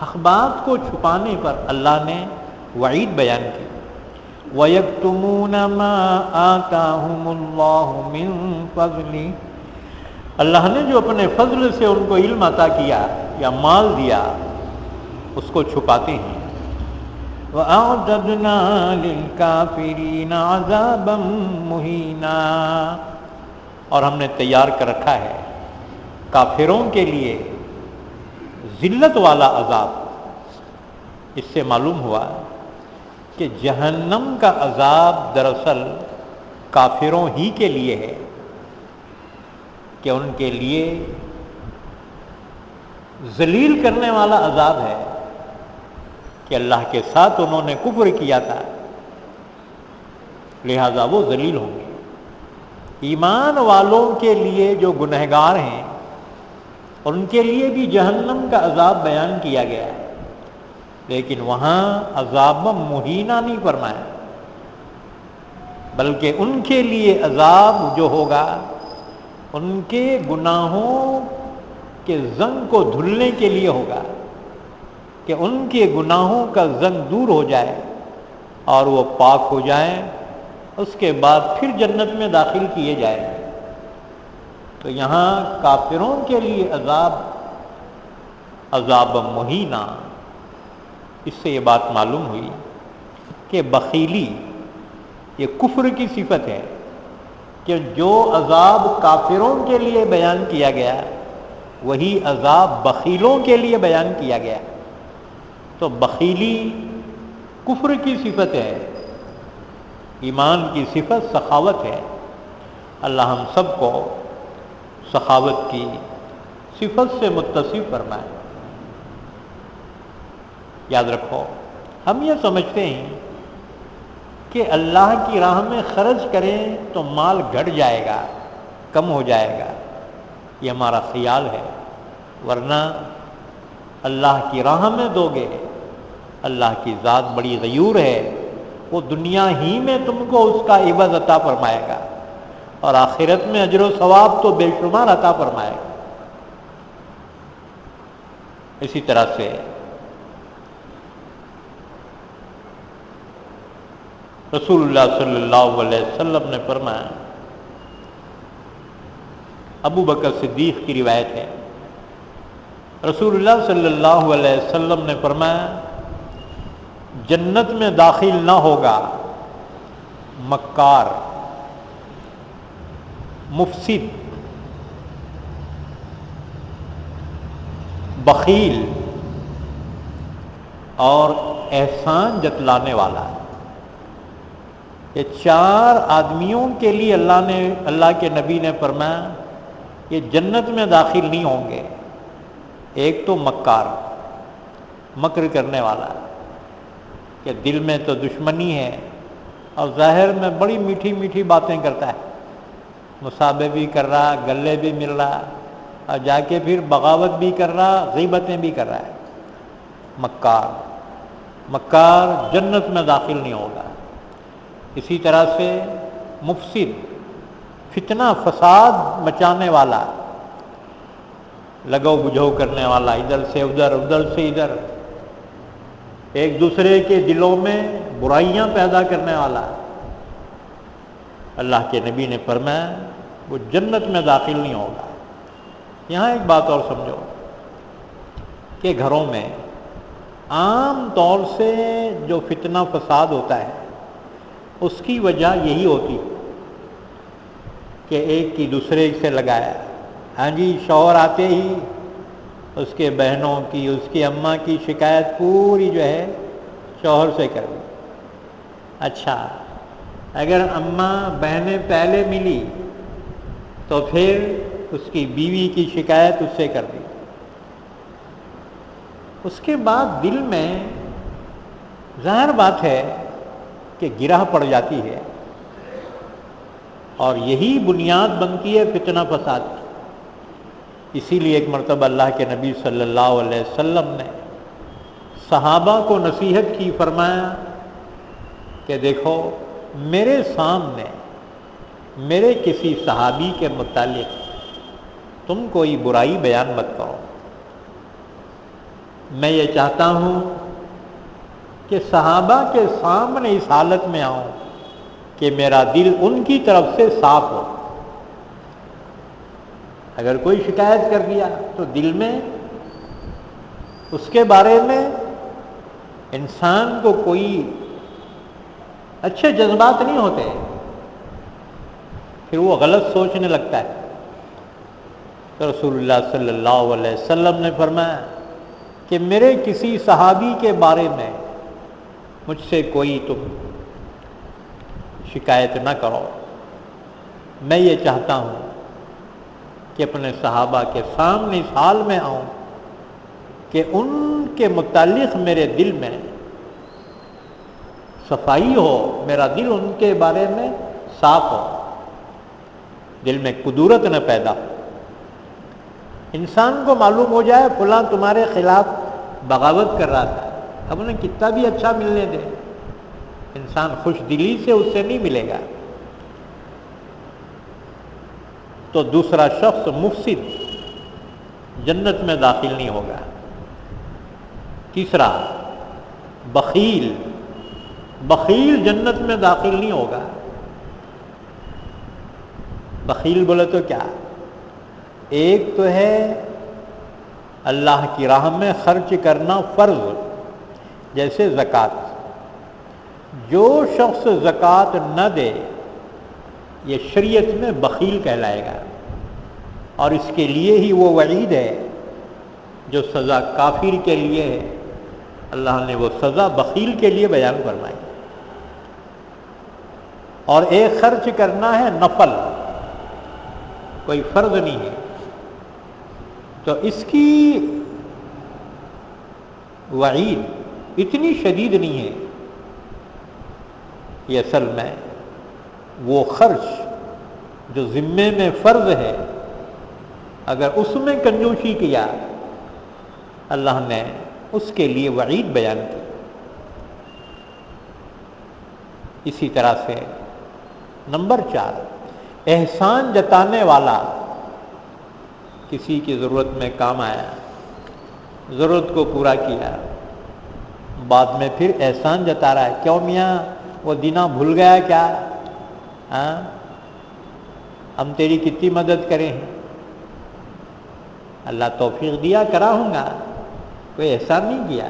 حق بات کو چھپانے پر اللہ نے وعید بیان کی، وَيَكْتُمُونَ مَا آتَاهُمُ اللَّهُ مِن فَضْلِهِ، اللہ نے جو اپنے فضل سے ان کو علم عطا کیا یا مال دیا اس کو چھپاتے ہیں۔ وَأَعْتَدْنَا لِلْكَافِرِينَ عَذَابًا مُهِينًا، اور ہم نے تیار کر رکھا ہے کافروں کے لیے ذلت والا عذاب۔ اس سے معلوم ہوا کہ جہنم کا عذاب دراصل کافروں ہی کے لیے ہے، کہ ان کے لیے ذلیل کرنے والا عذاب ہے، کہ اللہ کے ساتھ انہوں نے کفر کیا تھا، لہذا وہ ذلیل ہوں گے۔ ایمان والوں کے لیے جو گنہگار ہیں ان کے لیے بھی جہنم کا عذاب بیان کیا گیا ہے، لیکن وہاں عذاب مہینہ نہیں فرمایا، بلکہ ان کے لیے عذاب جو ہوگا ان کے گناہوں کے زنگ کو دھلنے کے لیے ہوگا، کہ ان کے گناہوں کا زنگ دور ہو جائے اور وہ پاک ہو جائیں، اس کے بعد پھر جنت میں داخل کیے جائیں گے۔ تو یہاں کافروں کے لیے عذاب مہینہ، اس سے یہ بات معلوم ہوئی کہ بخیلی یہ کفر کی صفت ہے، کہ جو عذاب کافروں کے لیے بیان کیا گیا وہی عذاب بخیلوں کے لیے بیان کیا گیا۔ تو بخیلی کفر کی صفت ہے، ایمان کی صفت سخاوت ہے۔ اللہ ہم سب کو سخاوت کی صفت سے متصف فرمائے۔ یاد رکھو، ہم یہ سمجھتے ہیں کہ اللہ کی راہ میں خرچ کریں تو مال گھٹ جائے گا، کم ہو جائے گا، یہ ہمارا خیال ہے، ورنہ اللہ کی راہ میں دو گے، اللہ کی ذات بڑی غیور ہے، وہ دنیا ہی میں تم کو اس کا عوض عطا فرمائے گا، اور آخرت میں اجر و ثواب تو بے شمار عطا فرمائے گا۔ اسی طرح سے رسول اللہ صلی اللہ علیہ وسلم نے فرمایا، ابو بکر صدیق کی روایت ہے، رسول اللہ صلی اللہ علیہ وسلم نے فرمایا، جنت میں داخل نہ ہوگا مکار، مفسد، بخیل اور احسان جتلانے والا۔ یہ چار آدمیوں کے لیے اللہ کے نبی نے فرمایا یہ جنت میں داخل نہیں ہوں گے۔ ایک تو مکار، مکر کرنے والا، کہ دل میں تو دشمنی ہے اور ظاہر میں بڑی میٹھی میٹھی باتیں کرتا ہے، مصابے بھی کر رہا، گلے بھی مل رہا، اور جا کے پھر بغاوت بھی کر رہا، غیبتیں بھی کر رہا ہے۔ مکار جنت میں داخل نہیں ہوگا۔ اسی طرح سے مفسد، فتنہ فساد مچانے والا، لگو بجھو کرنے والا، ادھر سے ادھر، ادھر سے ادھر، ایک دوسرے کے دلوں میں برائیاں پیدا کرنے والا، اللہ کے نبی نے فرمایا وہ جنت میں داخل نہیں ہوگا۔ یہاں ایک بات اور سمجھو کہ گھروں میں عام طور سے جو فتنہ فساد ہوتا ہے اس کی وجہ یہی ہوتی کہ ایک کی دوسرے سے لگایا، ہاں جی، شوہر آتے ہی اس کے بہنوں کی، اس کی اماں کی شکایت پوری جو ہے شوہر سے کر دی۔ اچھا، اگر اماں بہنیں پہلے ملی تو پھر اس کی بیوی کی شکایت اس سے کر دی۔ اس کے بعد دل میں ظاہر بات ہے کہ گرہ پڑ جاتی ہے، اور یہی بنیاد بنتی ہے فتنہ فساد کی۔ اسی لیے ایک مرتبہ اللہ کے نبی صلی اللہ علیہ وسلم نے صحابہ کو نصیحت کی، فرمایا کہ دیکھو میرے سامنے میرے کسی صحابی کے متعلق تم کوئی برائی بیان مت کرو۔ میں یہ چاہتا ہوں کہ صحابہ کے سامنے اس حالت میں آؤں کہ میرا دل ان کی طرف سے صاف ہو۔ اگر کوئی شکایت کر دیا تو دل میں اس کے بارے میں انسان کو کوئی اچھے جذبات نہیں ہوتے، پھر وہ غلط سوچنے لگتا ہے۔ تو رسول اللہ صلی اللہ علیہ وسلم نے فرمایا کہ میرے کسی صحابی کے بارے میں مجھ سے کوئی تم شکایت نہ کرو۔ میں یہ چاہتا ہوں کہ اپنے صحابہ کے سامنے اس حال میں آؤں کہ ان کے متعلق میرے دل میں صفائی ہو، میرا دل ان کے بارے میں صاف ہو، دل میں کدورت نہ پیدا ہو۔ انسان کو معلوم ہو جائے فلاں تمہارے خلاف بغاوت کر رہا تھا، اب انہیں کتنا بھی اچھا ملنے دے، انسان خوش دلی سے اس سے نہیں ملے گا۔ تو دوسرا شخص مفسد جنت میں داخل نہیں ہوگا۔ تیسرا بخیل، بخیل جنت میں داخل نہیں ہوگا۔ بخیل بولے تو کیا؟ ایک تو ہے اللہ کی راہ میں خرچ کرنا فرض، جیسے زکوٰۃ۔ جو شخص زکوٰۃ نہ دے یہ شریعت میں بخیل کہلائے گا، اور اس کے لیے ہی وہ وعید ہے جو سزا کافر کے لیے ہے، اللہ نے وہ سزا بخیل کے لیے بیان فرمائی۔ اور ایک خرچ کرنا ہے نفل، کوئی فرض نہیں ہے، تو اس کی وعید اتنی شدید نہیں ہے۔ یہ اصل میں وہ خرچ جو ذمے میں فرض ہے، اگر اس میں کنجوسی کیا اللہ نے اس کے لیے وعید بیان کی۔ اسی طرح سے نمبر 4، احسان جتانے والا، کسی کی ضرورت میں کام آیا، ضرورت کو پورا کیا، بعد میں پھر احسان جتا رہا ہے، کیوں میاں وہ دینا بھول گیا کیا؟ ہاں، ہم تیری کتنی مدد کریں، اللہ توفیق دیا کرا ہوں گا، کوئی احسان نہیں کیا،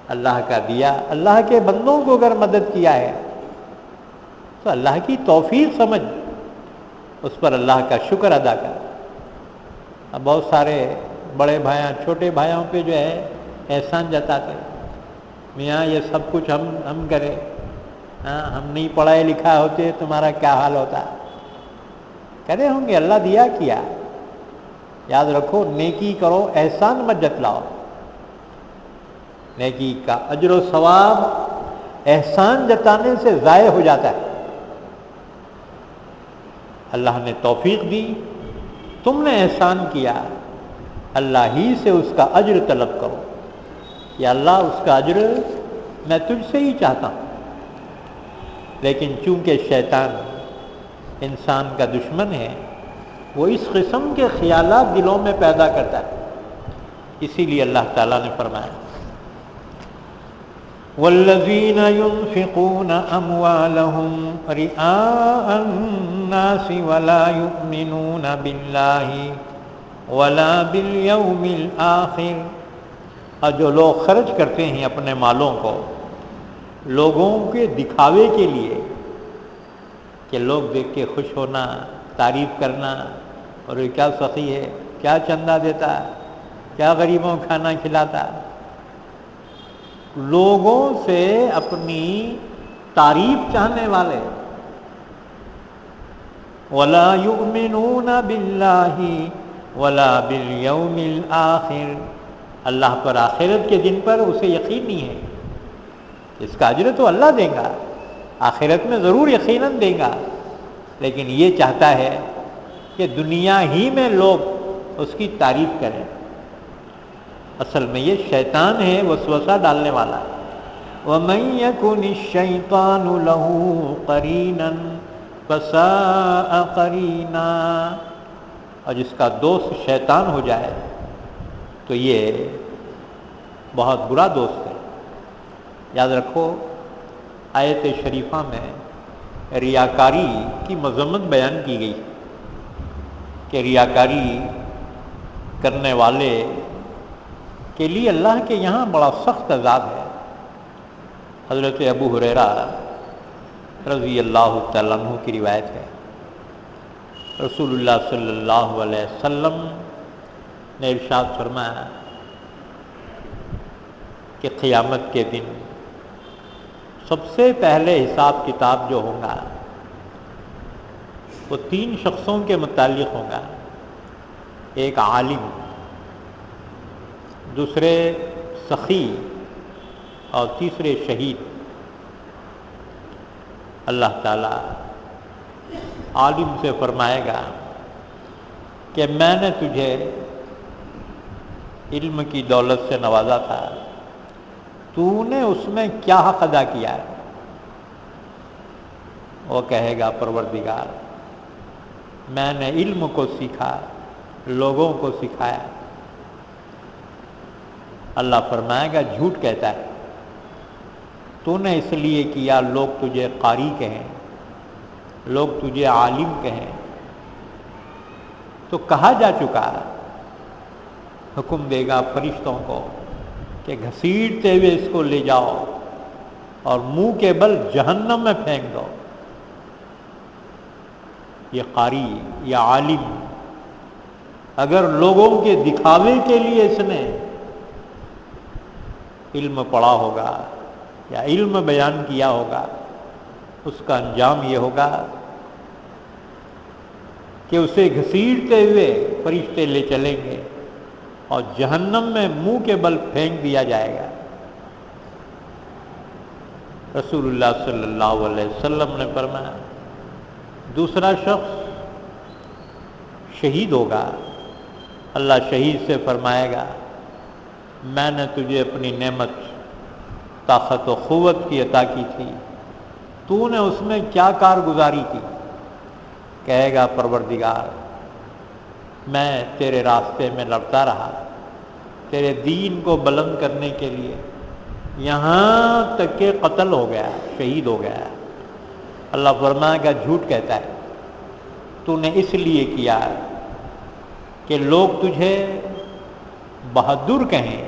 اللہ کا دیا۔ اللہ کے بندوں کو اگر مدد کیا ہے تو اللہ کی توفیق سمجھ، اس پر اللہ کا شکر ادا کر۔ اب بہت سارے بڑے بھائیاں چھوٹے بھائیوں پہ جو ہے احسان جتاتے، میاں یہ سب کچھ ہم کریں، ہم نہیں پڑھائے لکھا ہوتے تمہارا کیا حال ہوتا؟ کرے ہوں گے، اللہ دیا کیا۔ یاد رکھو نیکی کرو، احسان مت جتلاؤ۔ نیکی کا اجر و ثواب احسان جتانے سے ضائع ہو جاتا ہے۔ اللہ نے توفیق دی، تم نے احسان کیا، اللہ ہی سے اس کا اجر طلب کرو، یا اللہ اس کا اجر میں تجھ سے ہی چاہتا ہوں۔ لیکن چونکہ شیطان انسان کا دشمن ہے، وہ اس قسم کے خیالات دلوں میں پیدا کرتا ہے. اسی لیے اللہ تعالیٰ نے فرمایا والذین ينفقون اموالهم رئاء الناس ولا يؤمنون باللہ ولا بالیوم الآخر. اور جو لوگ خرچ کرتے ہیں اپنے مالوں کو لوگوں کے دکھاوے کے لیے کہ لوگ دیکھ کے خوش ہونا، تعریف کرنا، اور یہ کیا سخی ہے، کیا چندہ دیتا ہے، کیا غریبوں کو کھانا کھلاتا. لوگوں سے اپنی تعریف چاہنے والے ولا یؤمنون باللہ ولا بالیوم الآخر، اللہ پر آخرت کے دن پر اسے یقین نہیں ہے. اس کا اجر تو اللہ دے گا، آخرت میں ضرور یقیناً دے گا، لیکن یہ چاہتا ہے کہ دنیا ہی میں لوگ اس کی تعریف کریں. اصل میں یہ شیطان ہے، وسوسہ ڈالنے والا. وَمَن يَكُنِ الشَّيْطَانُ لَهُ قَرِينًا فَسَاءَ قَرِينًا. اور جس کا دوست شیطان ہو جائے تو یہ بہت برا دوست ہے. یاد رکھو آیت شریفہ میں ریاکاری کی مذمت بیان کی گئی کہ ریاکاری کرنے والے کے لیے اللہ کے یہاں بڑا سخت عذاب ہے. حضرت ابو ہریرہ رضی اللہ تعالیٰ عنہ کی روایت ہے، رسول اللہ صلی اللہ علیہ وسلم نے ارشاد فرمایا کہ قیامت کے دن سب سے پہلے حساب کتاب جو ہوگا وہ 3 شخصوں کے متعلق ہوگا. ایک عالم، دوسرے سخی، اور تیسرے شہید. اللہ تعالیٰ عالم سے فرمائے گا کہ میں نے تجھے علم کی دولت سے نوازا تھا، تو نے اس میں کیا حق ادا کیا ہے؟ وہ کہے گا پروردگار میں نے علم کو سیکھا، لوگوں کو سکھایا. اللہ فرمائے گا جھوٹ کہتا ہے، تو نے اس لیے کیا لوگ تجھے قاری کہیں، لوگ تجھے عالم کہیں. تو کہا جا چکا، حکم دے گا فرشتوں کو کہ گھسیٹتے ہوئے اس کو لے جاؤ اور منہ کے بل جہنم میں پھینک دو. یہ قاری یا عالم اگر لوگوں کے دکھاوے کے لیے اس نے علم پڑھا ہوگا یا علم بیان کیا ہوگا، اس کا انجام یہ ہوگا کہ اسے گھسیٹتے ہوئے فرشتے لے چلیں گے اور جہنم میں منہ کے بل پھینک دیا جائے گا. رسول اللہ صلی اللہ علیہ وسلم نے فرمایا دوسرا شخص شہید ہوگا. اللہ شہید سے فرمائے گا میں نے تجھے اپنی نعمت طاقت و قوت کی عطا کی تھی، تو نے اس میں کیا کارگزاری کی؟ کہے گا پروردگار میں تیرے راستے میں لڑتا رہا، تیرے دین کو بلند کرنے کے لیے، یہاں تک کہ قتل ہو گیا، شہید ہو گیا. اللہ فرمائے گا جھوٹ کہتا ہے، تو نے اس لیے کیا کہ لوگ تجھے بہادر کہیں.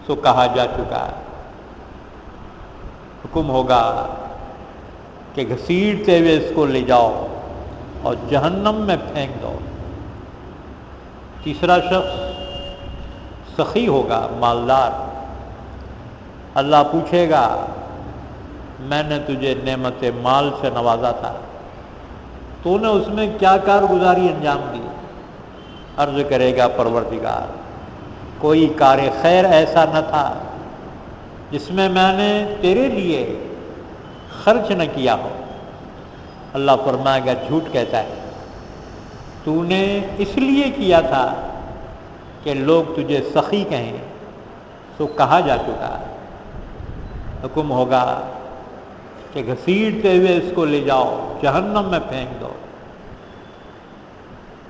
سو کہا جا چکا، حکم ہوگا کہ گھسیٹتے ہوئے اس کو لے جاؤ اور جہنم میں پھینک دو. تیسرا شخص سخی ہوگا، مالدار. اللہ پوچھے گا میں نے تجھے نعمت مال سے نوازا تھا، تو نے اس میں کیا کارگزاری انجام دی؟ عرض کرے گا پروردگار کوئی کار خیر ایسا نہ تھا جس میں نے تیرے لیے خرچ نہ کیا ہو. اللہ فرمائے گا جھوٹ کہتا ہے، تو نے اس لیے کیا تھا کہ لوگ تجھے سخی کہیں. سو کہا جا چکا، حکم ہوگا کہ گھسیٹتے ہوئے اس کو لے جاؤ، جہنم میں پھینک دو.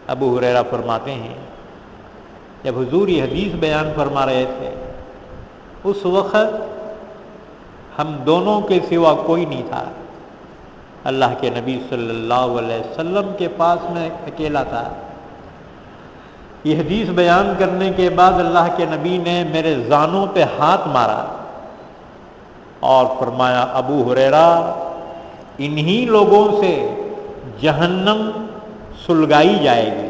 ابو ہریرہ فرماتے ہیں جب حضور یہ حدیث بیان فرما رہے تھے اس وقت ہم دونوں کے سوا کوئی نہیں تھا، اللہ کے نبی صلی اللہ علیہ وسلم کے پاس میں اکیلا تھا۔ یہ حدیث بیان کرنے کے بعد اللہ کے نبی نے میرے زانوں پہ ہاتھ مارا اور فرمایا ابو ہریرہ انہی لوگوں سے جہنم سلگائی جائے گی،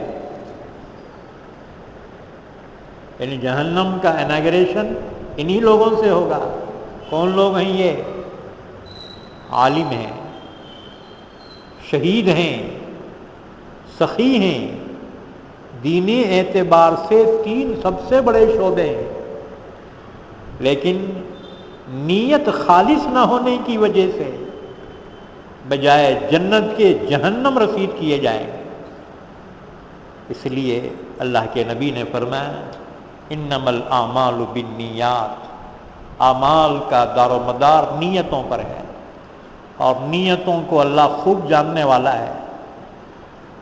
یعنی جہنم کا اناگریشن انہی لوگوں سے ہوگا۔ کون لوگ ہیں یہ؟ عالم ہیں، شہید ہیں، سخی ہیں، دینی اعتبار سے 3 سب سے بڑے شعبے ہیں، لیکن نیت خالص نہ ہونے کی وجہ سے بجائے جنت کے جہنم رسید کیے جائیں گے۔ اس لیے اللہ کے نبی نے فرمایا انما الاعمال بالنیات، اعمال کا دار و مدار نیتوں پر ہے، اور نیتوں کو اللہ خوب جاننے والا ہے،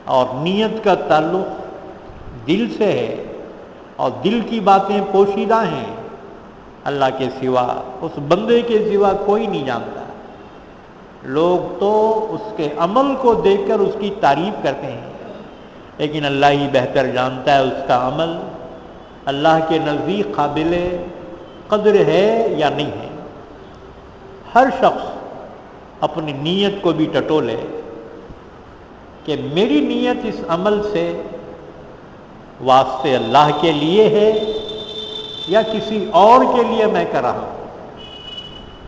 اور نیت کا تعلق دل سے ہے، اور دل کی باتیں پوشیدہ ہیں، اللہ کے سوا اس بندے کے سوا کوئی نہیں جانتا۔ لوگ تو اس کے عمل کو دیکھ کر اس کی تعریف کرتے ہیں، لیکن اللہ ہی بہتر جانتا ہے اس کا عمل اللہ کے نزدیک قابل قدر ہے یا نہیں ہے۔ ہر شخص اپنی نیت کو بھی ٹٹولے کہ میری نیت اس عمل سے واسطے اللہ کے لیے ہے یا کسی اور کے لیے میں کر رہا ہوں۔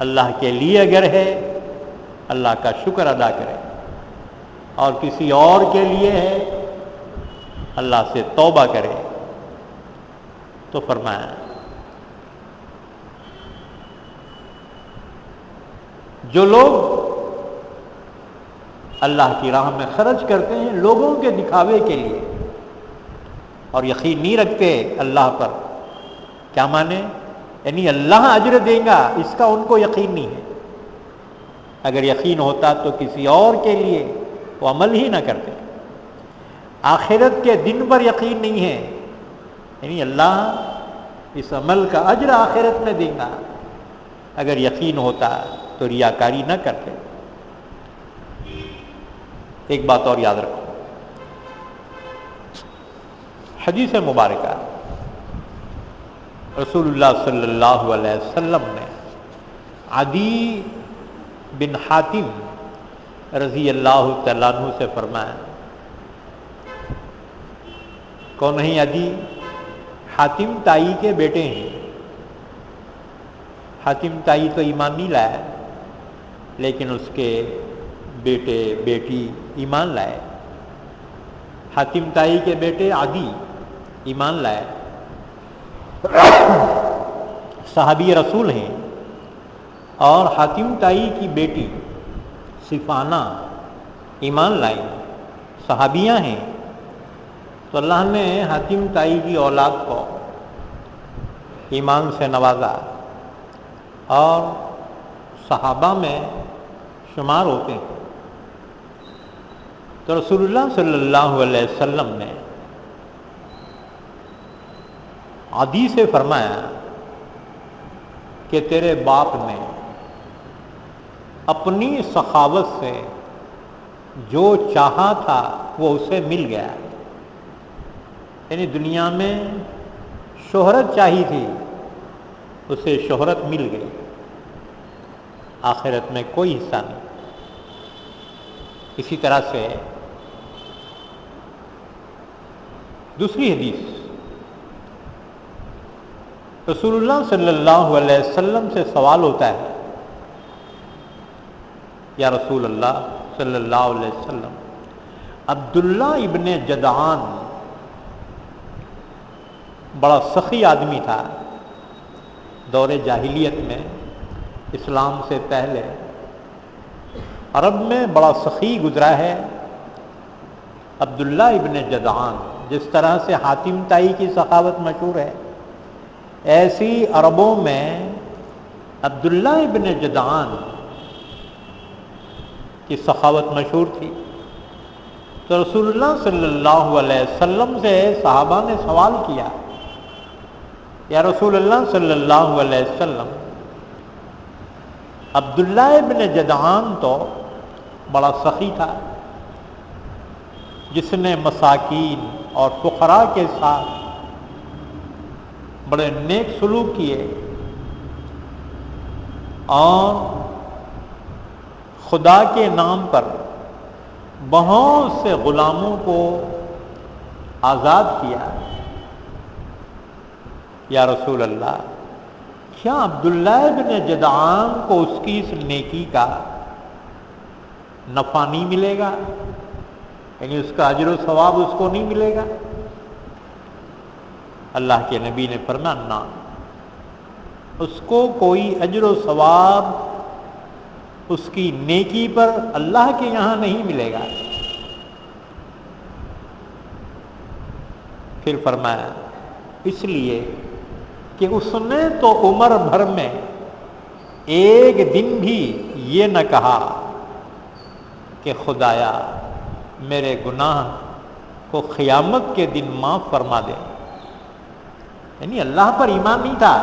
اللہ کے لیے اگر ہے اللہ کا شکر ادا کرے، اور کسی اور کے لیے ہے اللہ سے توبہ کرے۔ تو فرمایا جو لوگ اللہ کی راہ میں خرچ کرتے ہیں لوگوں کے دکھاوے کے لیے اور یقین نہیں رکھتے اللہ پر، کیا مانے؟ یعنی اللہ اجر دے گا اس کا ان کو یقین نہیں ہے۔ اگر یقین ہوتا تو کسی اور کے لیے وہ عمل ہی نہ کرتے۔ آخرت کے دن پر یقین نہیں ہے، یعنی اللہ اس عمل کا اجر آخرت میں دے گا۔ اگر یقین ہوتا تو ریاکاری نہ کرتے۔ ایک بات اور یاد رکھو، حدیث مبارکہ رسول اللہ صلی اللہ علیہ وسلم نے عدی بن حاتم رضی اللہ تعالیٰ عنہ سے فرمایا، کون ہیں عدی؟ حاتم تائی کے بیٹے ہیں۔ حاتم تائی تو ایمان نہیں لایا، لیکن اس کے بیٹے بیٹی ایمان لائے۔ حاتم تائی کے بیٹے عدی ایمان لائے، صحابی رسول ہیں، اور حاتم تائی کی بیٹی صفانہ ایمان لائی، صحابیہ ہیں۔ تو اللہ نے حاتم تائی کی اولاد کو ایمان سے نوازا اور صحابہ میں شمار ہوتے ہیں۔ تو رسول اللہ صلی اللہ علیہ وسلم نے عدی سے فرمایا کہ تیرے باپ نے اپنی سخاوت سے جو چاہا تھا وہ اسے مل گیا، یعنی دنیا میں شہرت چاہی تھی اسے شہرت مل گئی، آخرت میں کوئی حصہ نہیں۔ اسی طرح سے دوسری حدیث، رسول اللہ صلی اللہ علیہ وسلم سے سوال ہوتا ہے، یا رسول اللہ صلی اللہ علیہ وسلم، عبداللہ ابن جدعان بڑا سخی آدمی تھا دور جاہلیت میں، اسلام سے پہلے عرب میں بڑا سخی گزرا ہے عبداللہ ابن جدعان۔ جس طرح سے حاتم تائی کی سخاوت مشہور ہے، ایسی عربوں میں عبداللہ ابن جدعان کی سخاوت مشہور تھی۔ تو رسول اللہ صلی اللہ علیہ وسلم سے صحابہ نے سوال کیا، یا رسول اللہ صلی اللہ علیہ وسلم، عبداللہ ابن جدعان تو بڑا سخی تھا، جس نے مساکین اور فقراء کے ساتھ بڑے نیک سلوک کیے اور خدا کے نام پر بہت سے غلاموں کو آزاد کیا۔ یا رسول اللہ، کیا عبداللہ ابن جدعان کو اس کی اس نیکی کا نفع نہیں ملے گا؟ یعنی اس کا اجر و ثواب اس کو نہیں ملے گا؟ اللہ کے نبی نے فرمایا نہ، اس کو کوئی اجر و ثواب اس کی نیکی پر اللہ کے یہاں نہیں ملے گا۔ پھر فرمایا اس لیے کہ اس نے تو عمر بھر میں ایک دن بھی یہ نہ کہا کہ خدایا میرے گناہ کو قیامت کے دن معاف فرما دے۔ یعنی اللہ پر ایمان نہیں تھا،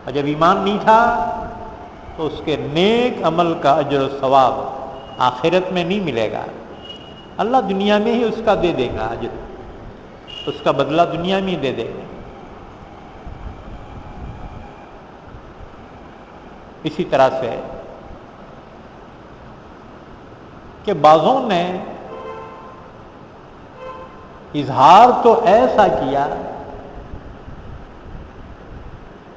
اور جب ایمان نہیں تھا تو اس کے نیک عمل کا اجر و ثواب آخرت میں نہیں ملے گا، اللہ دنیا میں ہی اس کا دے دے گا، اجر اس کا بدلہ دنیا میں ہی دے دے گا۔ اسی طرح سے کہ بعضوں نے اظہار تو ایسا کیا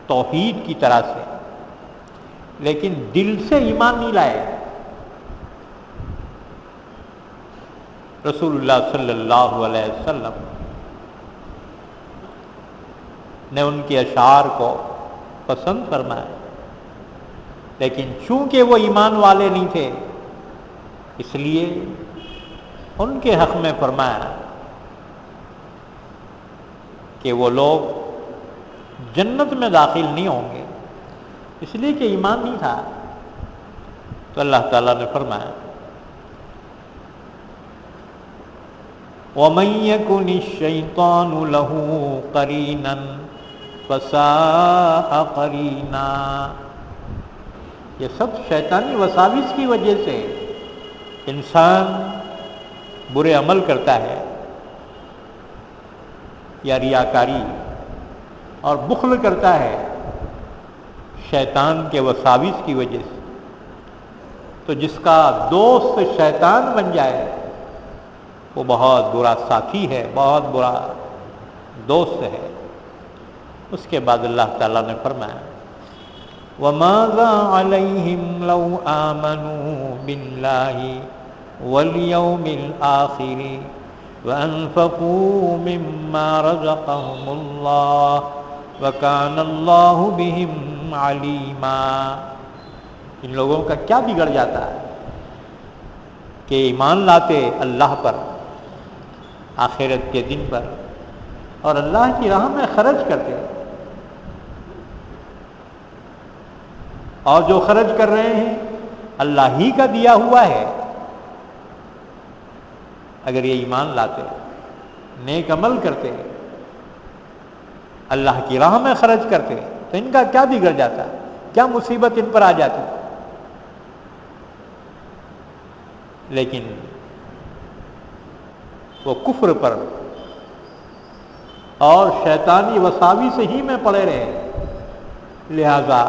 توحید کی طرح سے، لیکن دل سے ایمان نہیں لائے۔ رسول اللہ صلی اللہ علیہ وسلم نے ان کے اشعار کو پسند فرمایا، لیکن چونکہ وہ ایمان والے نہیں تھے اس لیے ان کے حق میں فرمایا کہ وہ لوگ جنت میں داخل نہیں ہوں گے، اس لیے کہ ایمان نہیں تھا۔ تو اللہ تعالیٰ نے فرمایا وَمَن يَكُنِ الشَّيْطَانُ لَهُ قَرِينًا فَسَاءَ قَرِينًا، یہ سب شیطانی وساوس کی وجہ سے انسان برے عمل کرتا ہے یا ریاکاری اور بخل کرتا ہے شیطان کے وساوس کی وجہ سے، تو جس کا دوست شیطان بن جائے وہ بہت برا ساتھی ہے، بہت برا دوست ہے۔ اس کے بعد اللہ تعالیٰ نے فرمایا وَمَاذَا عَلَيْهِمْ لَوْ آمَنُوا بِاللَّهِ وَالْيَوْمِ الْآخِرِ وَأَنفَقُوا مِمَّا رَزَقَهُمُ اللَّهُ وَكَانَ اللَّهُ بِهِمْ عَلِيمًا۔ ان لوگوں کا کیا بگڑ جاتا ہے کہ ایمان لاتے اللہ پر، آخرت کے دن پر، اور اللہ کی راہ میں خرچ کرتے، اور جو خرچ کر رہے ہیں اللہ ہی کا دیا ہوا ہے۔ اگر یہ ایمان لاتے، نیک عمل کرتے، اللہ کی راہ میں خرچ کرتے تو ان کا کیا بگڑ جاتا، کیا مصیبت ان پر آ جاتی؟ لیکن وہ کفر پر اور شیطانی وساوس ہی میں پڑے رہے، لہذا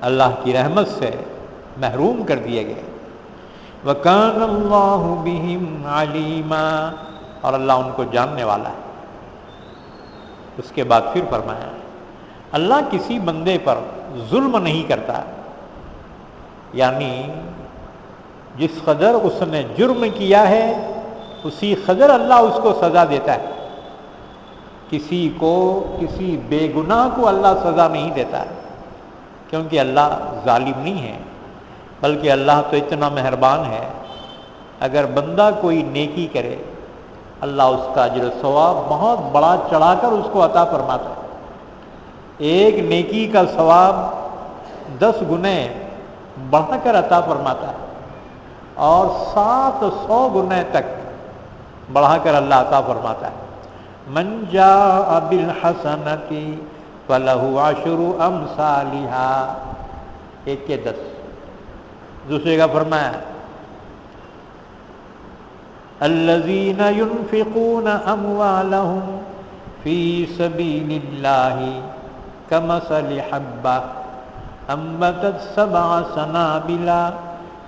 اللہ کی رحمت سے محروم کر دیے گئے۔ وَكَانَ اللَّهُ بِهِمْ عَلِيمًا، اور اللہ ان کو جاننے والا ہے۔ اس کے بعد پھر فرمایا اللہ کسی بندے پر ظلم نہیں کرتا، یعنی جس قدر اس نے جرم کیا ہے اسی قدر اللہ اس کو سزا دیتا ہے، کسی بے گناہ کو اللہ سزا نہیں دیتا ہے، کیونکہ اللہ ظالم نہیں ہے، بلکہ اللہ تو اتنا مہربان ہے، اگر بندہ کوئی نیکی کرے اللہ اس کا اجر و ثواب بہت بڑا چڑھا کر اس کو عطا فرماتا ہے، ایک نیکی کا ثواب 10 گنے بڑھا کر عطا فرماتا ہے۔ اور 700 گنے تک بڑھا کر اللہ عطا فرماتا ہے۔ من جاء بالحسنۃ فلہ عشر امثالھا، 1 کے 10۔ دوسرے کا فرمایا الذین ينفقون اموالهم فی سبیل اللہ کمثل حبۃ انبتت 7 سنابل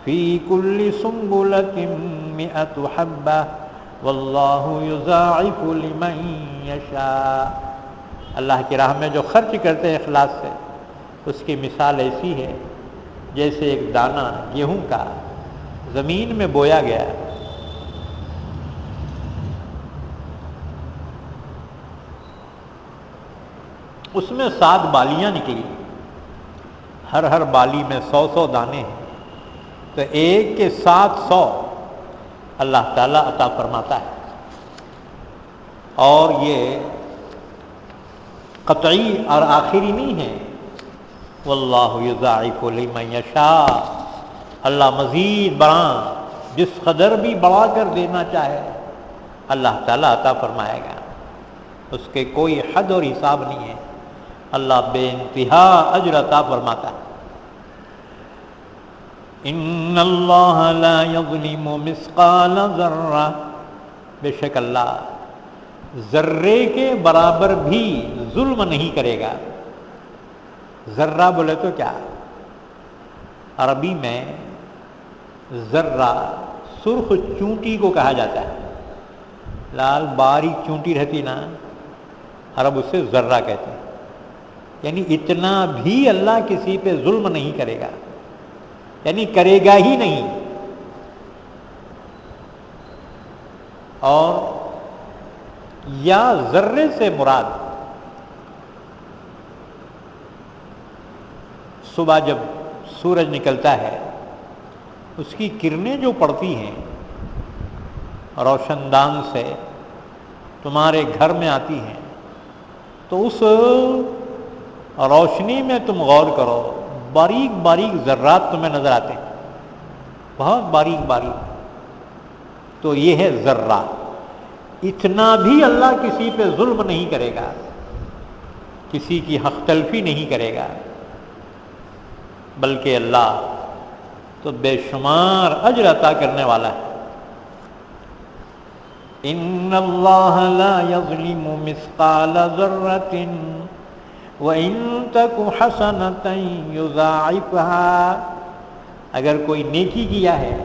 فی کل سنبلۃ 100 حبۃ واللہ یضاعف لمن یشاء۔ اللہ کی راہ میں جو خرچ کرتے ہیں اخلاص سے، اس کی مثال ایسی ہے جیسے ایک دانہ گیہوں کا زمین میں بویا گیا، اس میں 7 بالیاں نکلی، ہر بالی میں 100 دانے ہیں، تو 1 کے 700 اللہ تعالیٰ عطا فرماتا ہے۔ اور یہ قطعی اور آخری نہیں ہے، واللہ یضاعف لمن یشاء، اللہ مزید بڑھا، جس قدر بھی بڑھا کر دینا چاہے اللہ تعالیٰ عطا فرمائے گا، اس کے کوئی حد اور حساب نہیں ہے، اللہ بے انتہا اجر عطا فرماتا ہے۔ ان اللہ لا یظلم مثقال ذرہ، بے شک اللہ ذرے کے برابر بھی ظلم نہیں کرے گا۔ ذرہ بولے تو کیا؟ عربی میں ذرہ سرخ چونٹی کو کہا جاتا ہے، لال باریک چونٹی رہتی نا، عرب اسے ذرہ کہتے ہیں، یعنی اتنا بھی اللہ کسی پہ ظلم نہیں کرے گا، یعنی کرے گا ہی نہیں۔ اور یا ذرے سے مراد صبح جب سورج نکلتا ہے، اس کی کرنیں جو پڑتی ہیں روشن دان سے تمہارے گھر میں آتی ہیں، تو اس روشنی میں تم غور کرو، باریک باریک ذرات تمہیں نظر آتے ہیں، بہت باریک باریک، تو یہ ہے ذرہ۔ اتنا بھی اللہ کسی پہ ظلم نہیں کرے گا، کسی کی حق تلفی نہیں کرے گا، بلکہ اللہ تو بے شمار اجر عطا کرنے والا ہے۔ ان اللہ لا یظلم مثقال ذرۃ وَإِن تَكُ حَسَنَةً يُضَاعِفْهَا، اگر کوئی نیکی کیا ہے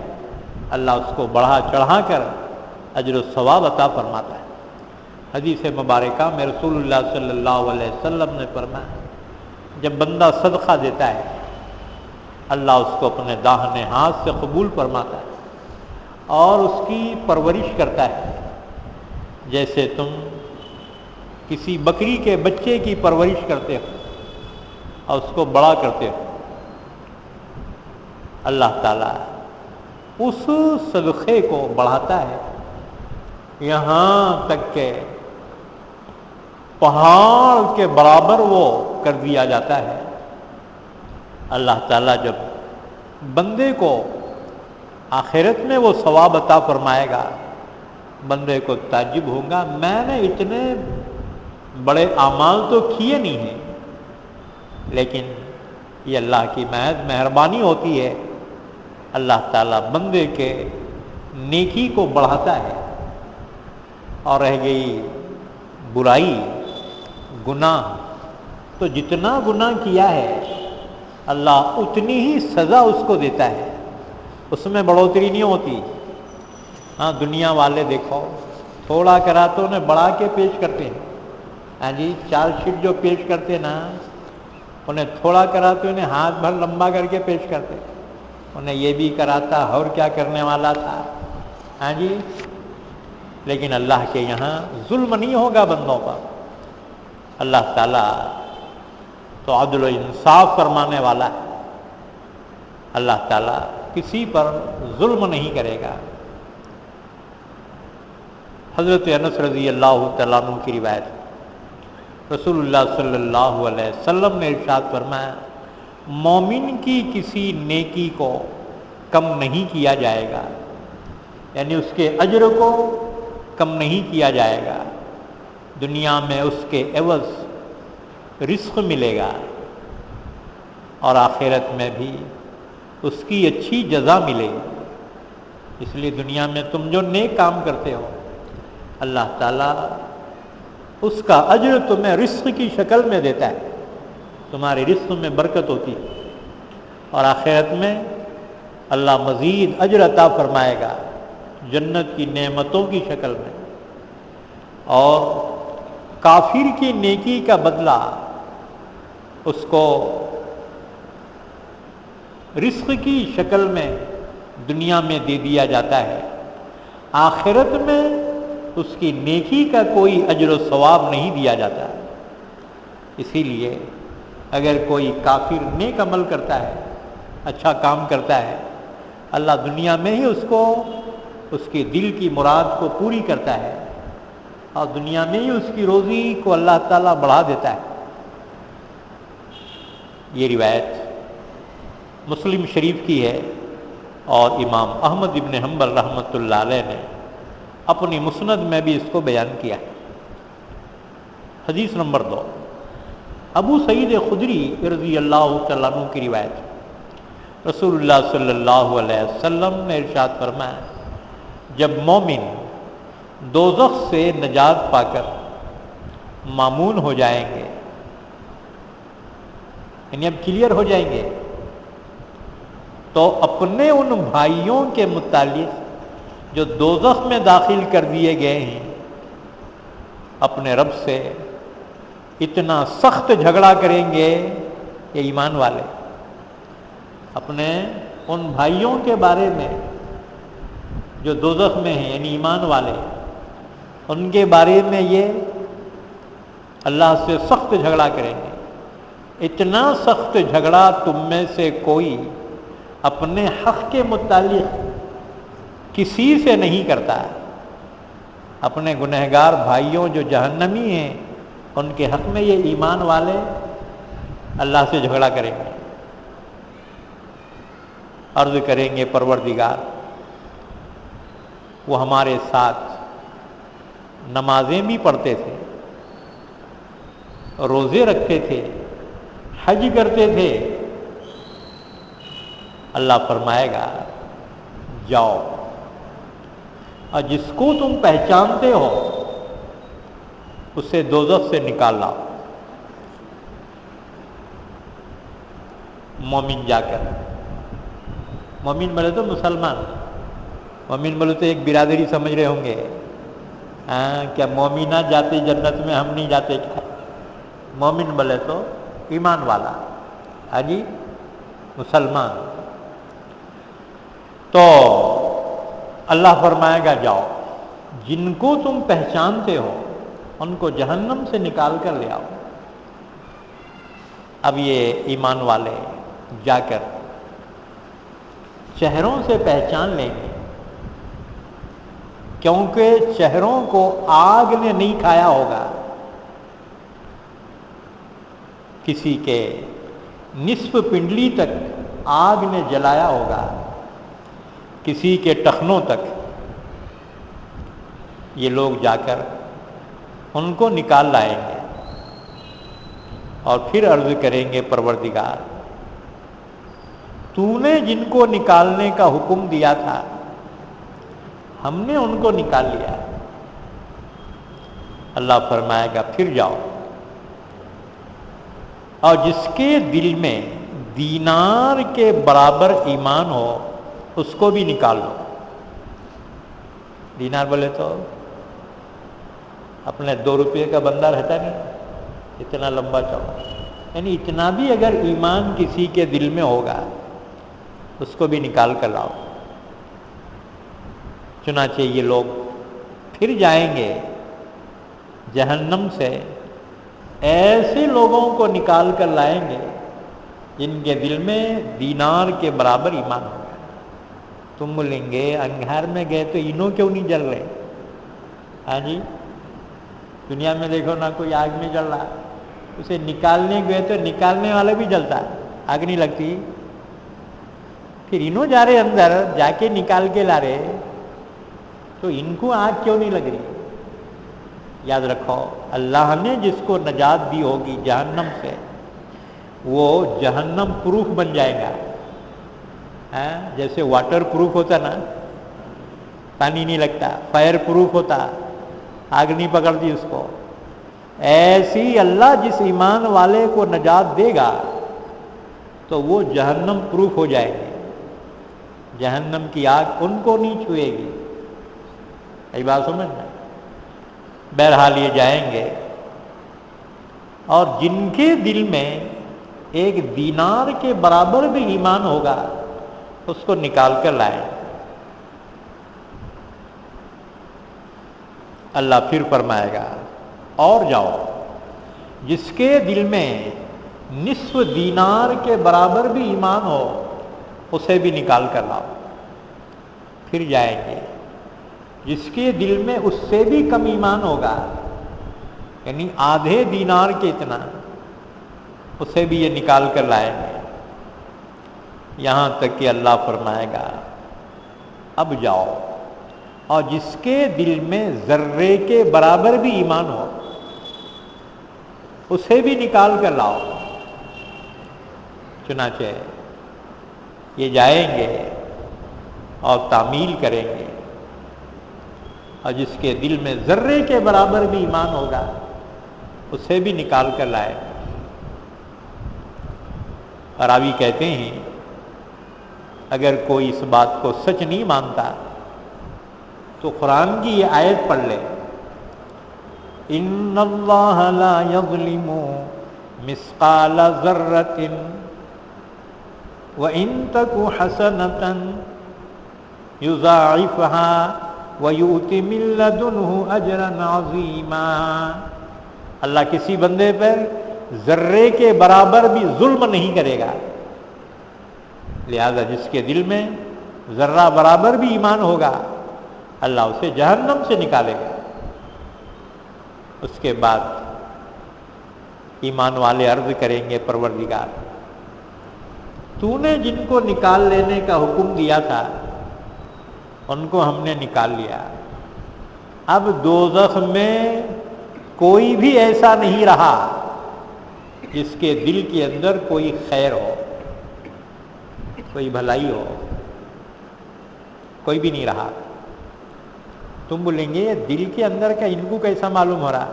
اللہ اس کو بڑھا چڑھا کر اجر و ثواب عطا فرماتا ہے۔ حدیث مبارکہ میں رسول اللہ صلی اللہ علیہ وسلم نے فرمایا، جب بندہ صدقہ دیتا ہے اللہ اس کو اپنے داہنے ہاتھ سے قبول فرماتا ہے اور اس کی پرورش کرتا ہے، جیسے تم کسی بکری کے بچے کی پرورش کرتے ہو اور اس کو بڑا کرتے ہو، اللہ تعالیٰ اس صدقے کو بڑھاتا ہے یہاں تک کہ پہاڑ کے برابر وہ کر دیا جاتا ہے۔ اللہ تعالیٰ جب بندے کو آخرت میں وہ ثواب عطا فرمائے گا، بندے کو تعجب ہوگا، میں نے اتنے بڑے اعمال تو کیے نہیں ہیں، لیکن یہ اللہ کی محض مہربانی ہوتی ہے، اللہ تعالیٰ بندے کے نیکی کو بڑھاتا ہے۔ اور رہ گئی برائی، گناہ، تو جتنا گناہ کیا ہے اللہ اتنی ہی سزا اس کو دیتا ہے، اس میں بڑھوتری نہیں ہوتی۔ ہاں دنیا والے دیکھو تھوڑا کرا تو انہیں بڑھا کے پیش کرتے ہیں، ہاں جی چارج شیٹ جو پیش کرتے نا، انہیں تھوڑا کرا تو انہیں ہاتھ بھر لمبا کر کے پیش کرتے، انہیں یہ بھی کراتا اور کیا کرنے والا تھا، ہاں جی۔ لیکن اللہ کے یہاں ظلم نہیں ہوگا بندوں پر، اللہ تعالیٰ تو عدل و انصاف فرمانے والا ہے، اللہ تعالیٰ کسی پر ظلم نہیں کرے گا۔ حضرت انس رضی اللہ تعالیٰ عنہ کی روایت، رسول اللہ صلی اللہ علیہ وسلم نے ارشاد فرمایا، مومن کی کسی نیکی کو کم نہیں کیا جائے گا، یعنی اس کے اجر کو کم نہیں کیا جائے گا، دنیا میں اس کے عوض رزق ملے گا اور آخرت میں بھی اس کی اچھی جزا ملے گی۔ اس لیے دنیا میں تم جو نیک کام کرتے ہو اللہ تعالیٰ اس کا اجر تمہیں رزق کی شکل میں دیتا ہے، تمہارے رزق میں برکت ہوتی ہے، اور آخرت میں اللہ مزید اجر عطا فرمائے گا جنت کی نعمتوں کی شکل میں، اور کافر کی نیکی کا بدلہ اس کو رزق کی شکل میں دنیا میں دے دیا جاتا ہے، آخرت میں اس کی نیکی کا کوئی اجر و ثواب نہیں دیا جاتا۔ اسی لیے اگر کوئی کافر نیک عمل کرتا ہے، اچھا کام کرتا ہے، اللہ دنیا میں ہی اس کو اس کے دل کی مراد کو پوری کرتا ہے، اور دنیا میں ہی اس کی روزی کو اللہ تعالیٰ بڑھا دیتا ہے۔ یہ روایت مسلم شریف کی ہے، اور امام احمد ابن حنبل رحمۃ اللہ علیہ نے اپنی مسند میں بھی اس کو بیان کیا ہے۔ حدیث نمبر 2، ابو سعید خدری رضی اللہ تعالیٰ عنہ کی روایت، رسول اللہ صلی اللہ علیہ وسلم نے ارشاد فرمایا، جب مومن دوزخ سے نجات پا کر مامون ہو جائیں گے، یعنی اب کلیئر ہو جائیں گے، تو اپنے ان بھائیوں کے متعلق جو دوزخ میں داخل کر دیے گئے ہیں اپنے رب سے اتنا سخت جھگڑا کریں گے، یہ ایمان والے اپنے ان بھائیوں کے بارے میں جو دوزخ میں ہیں، یعنی ایمان والے، ان کے بارے میں یہ اللہ سے سخت جھگڑا کریں گے، اتنا سخت جھگڑا تم میں سے کوئی اپنے حق کے متعلق کسی سے نہیں کرتا ہے۔ اپنے گنہگار بھائیوں جو جہنمی ہیں ان کے حق میں یہ ایمان والے اللہ سے جھگڑا کریں گے، عرض کریں گے پروردگار وہ ہمارے ساتھ نمازیں بھی پڑھتے تھے، روزے رکھتے تھے، حج کرتے تھے، اللہ فرمائے گا جاؤ اور جس کو تم پہچانتے ہو اسے دوزخ سے نکال لاؤ۔ مومن جا کر، مومن بولے تو مسلمان، مومن بولے تو ایک برادری سمجھ رہے ہوں گے، کیا مومنہ جاتے جنت میں، ہم نہیں جاتے کیا؟ مومن بولے تو ایمان والا، ہاں جی، مسلمان۔ تو اللہ فرمائے گا جاؤ، جن کو تم پہچانتے ہو ان کو جہنم سے نکال کر لے آؤ۔ اب یہ ایمان والے جا کر چہروں سے پہچان لیں گے، کیونکہ چہروں کو آگ نے نہیں کھایا ہوگا، کسی کے نصف پنڈلی تک آگ نے جلایا ہوگا، کسی کے ٹخنوں تک۔ یہ لوگ جا کر ان کو نکال لائیں گے اور پھر عرض کریں گے پروردگار تو نے جن کو نکالنے کا حکم دیا تھا ہم نے ان کو نکال لیا۔ اللہ فرمائے گا پھر جاؤ اور جس کے دل میں دینار کے برابر ایمان ہو اس کو بھی نکال لو۔ دینار بولے تو اپنے 2 روپے کا بندہ رہتا نہیں، اتنا لمبا چوڑا، یعنی اتنا بھی اگر ایمان کسی کے دل میں ہوگا اس کو بھی نکال کر لاؤ۔ چنانچہ یہ لوگ پھر جائیں گے جہنم سے، ایسے لوگوں کو نکال کر لائیں گے جن کے دل میں دینار کے برابر ایمان ہوگا۔ تم بولیں گے انگار میں گئے تو انہوں کیوں نہیں جل رہے؟ ہاں جی، دنیا میں دیکھو نہ کوئی آگ میں جل رہا، اسے نکالنے گئے تو نکالنے والا بھی جلتا، آگ نہیں لگتی۔ پھر انہوں جا رہے اندر، جا کے نکال کے لا رہے، تو ان کو آگ کیوں نہیں لگ رہی؟ یاد رکھو، اللہ نے جس کو نجات دی ہوگی جہنم سے، وہ جہنم پروف بن جائے گا. جیسے واٹر پروف ہوتا نا، پانی نہیں لگتا، فائر پروف ہوتا، آگ نہیں پکڑتی اس کو، ایسی اللہ جس ایمان والے کو نجات دے گا تو وہ جہنم پروف ہو جائے گے، جہنم کی آگ ان کو نہیں چھوئے گی. یہ بات سمجھنا. بہرحال یہ جائیں گے، اور جن کے دل میں ایک دینار کے برابر بھی ایمان ہوگا اس کو نکال کر لائیں. اللہ پھر فرمائے گا اور جاؤ، جس کے دل میں نصف دینار کے برابر بھی ایمان ہو اسے بھی نکال کر لاؤ. پھر جائیں گے، جس کے دل میں اس سے بھی کم ایمان ہوگا، یعنی آدھے دینار کے اتنا، اسے بھی یہ نکال کر لائیں گے. یہاں تک کہ اللہ فرمائے گا اب جاؤ، اور جس کے دل میں ذرے کے برابر بھی ایمان ہو اسے بھی نکال کر لاؤ. چنانچہ یہ جائیں گے اور تعمیل کریں گے، اور جس کے دل میں ذرے کے برابر بھی ایمان ہوگا اسے بھی نکال کر لائیں گے. راوی کہتے ہیں اگر کوئی اس بات کو سچ نہیں مانتا تو قرآن کی یہ آیت پڑھ لے، ان اللہ لا یظلم مثقال ذرۃ وان تک حسنۃ یضاعفها ویؤت من لدنہ اجرا عظیما. اللہ کسی بندے پر ذرے کے برابر بھی ظلم نہیں کرے گا، لہذا جس کے دل میں ذرہ برابر بھی ایمان ہوگا اللہ اسے جہنم سے نکالے گا. اس کے بعد ایمان والے عرض کریں گے پروردگار تو نے جن کو نکال لینے کا حکم دیا تھا ان کو ہم نے نکال لیا، اب دوزخ میں کوئی بھی ایسا نہیں رہا جس کے دل کے اندر کوئی خیر ہو، کوئی بھلائی ہو، کوئی بھی نہیں رہا. تم بولیں گے دل کے اندر کا ان کو کیسا معلوم ہو رہا؟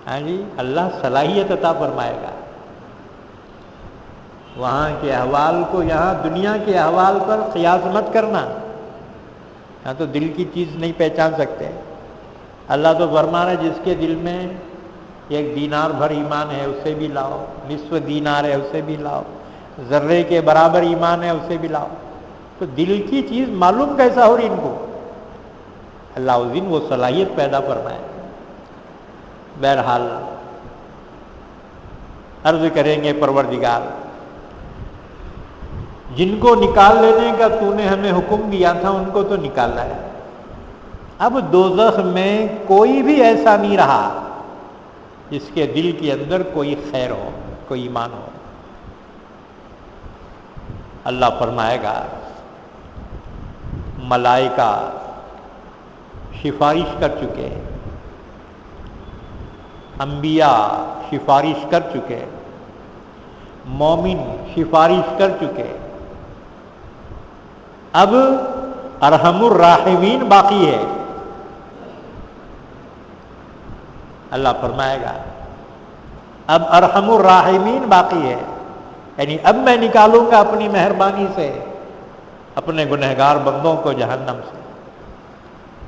ہاں جی، اللہ صلاحیت عطا فرمائے گا. وہاں کے احوال کو یہاں دنیا کے احوال پر قیاس مت کرنا، ہاں تو دل کی چیز نہیں پہچان سکتے. اللہ تو فرما رہا ہے جس کے دل میں ایک دینار بھر ایمان ہے اسے بھی لاؤ، نصف دینار ہے اسے بھی لاؤ، ذرے کے برابر ایمان ہے اسے بھی لاؤ. تو دل کی چیز معلوم کیسا ہو رہی ان کو؟ اللہ اس دن وہ صلاحیت پیدا فرمائے. بہرحال عرض کریں گے پروردگار جن کو نکال لینے کا تو نے ہمیں حکم دیا تھا ان کو تو نکالا ہے، اب دوزخ میں کوئی بھی ایسا نہیں رہا جس کے دل کے اندر کوئی خیر ہو، کوئی ایمان ہو. اللہ فرمائے گا ملائکہ سفارش کر چکے، انبیاء سفارش کر چکے، مومن سفارش کر چکے، اب ارحم الراحمین باقی ہے. اللہ فرمائے گا اب ارحم الراحمین باقی ہے، یعنی اب میں نکالوں گا اپنی مہربانی سے اپنے گنہگار بندوں کو جہنم سے.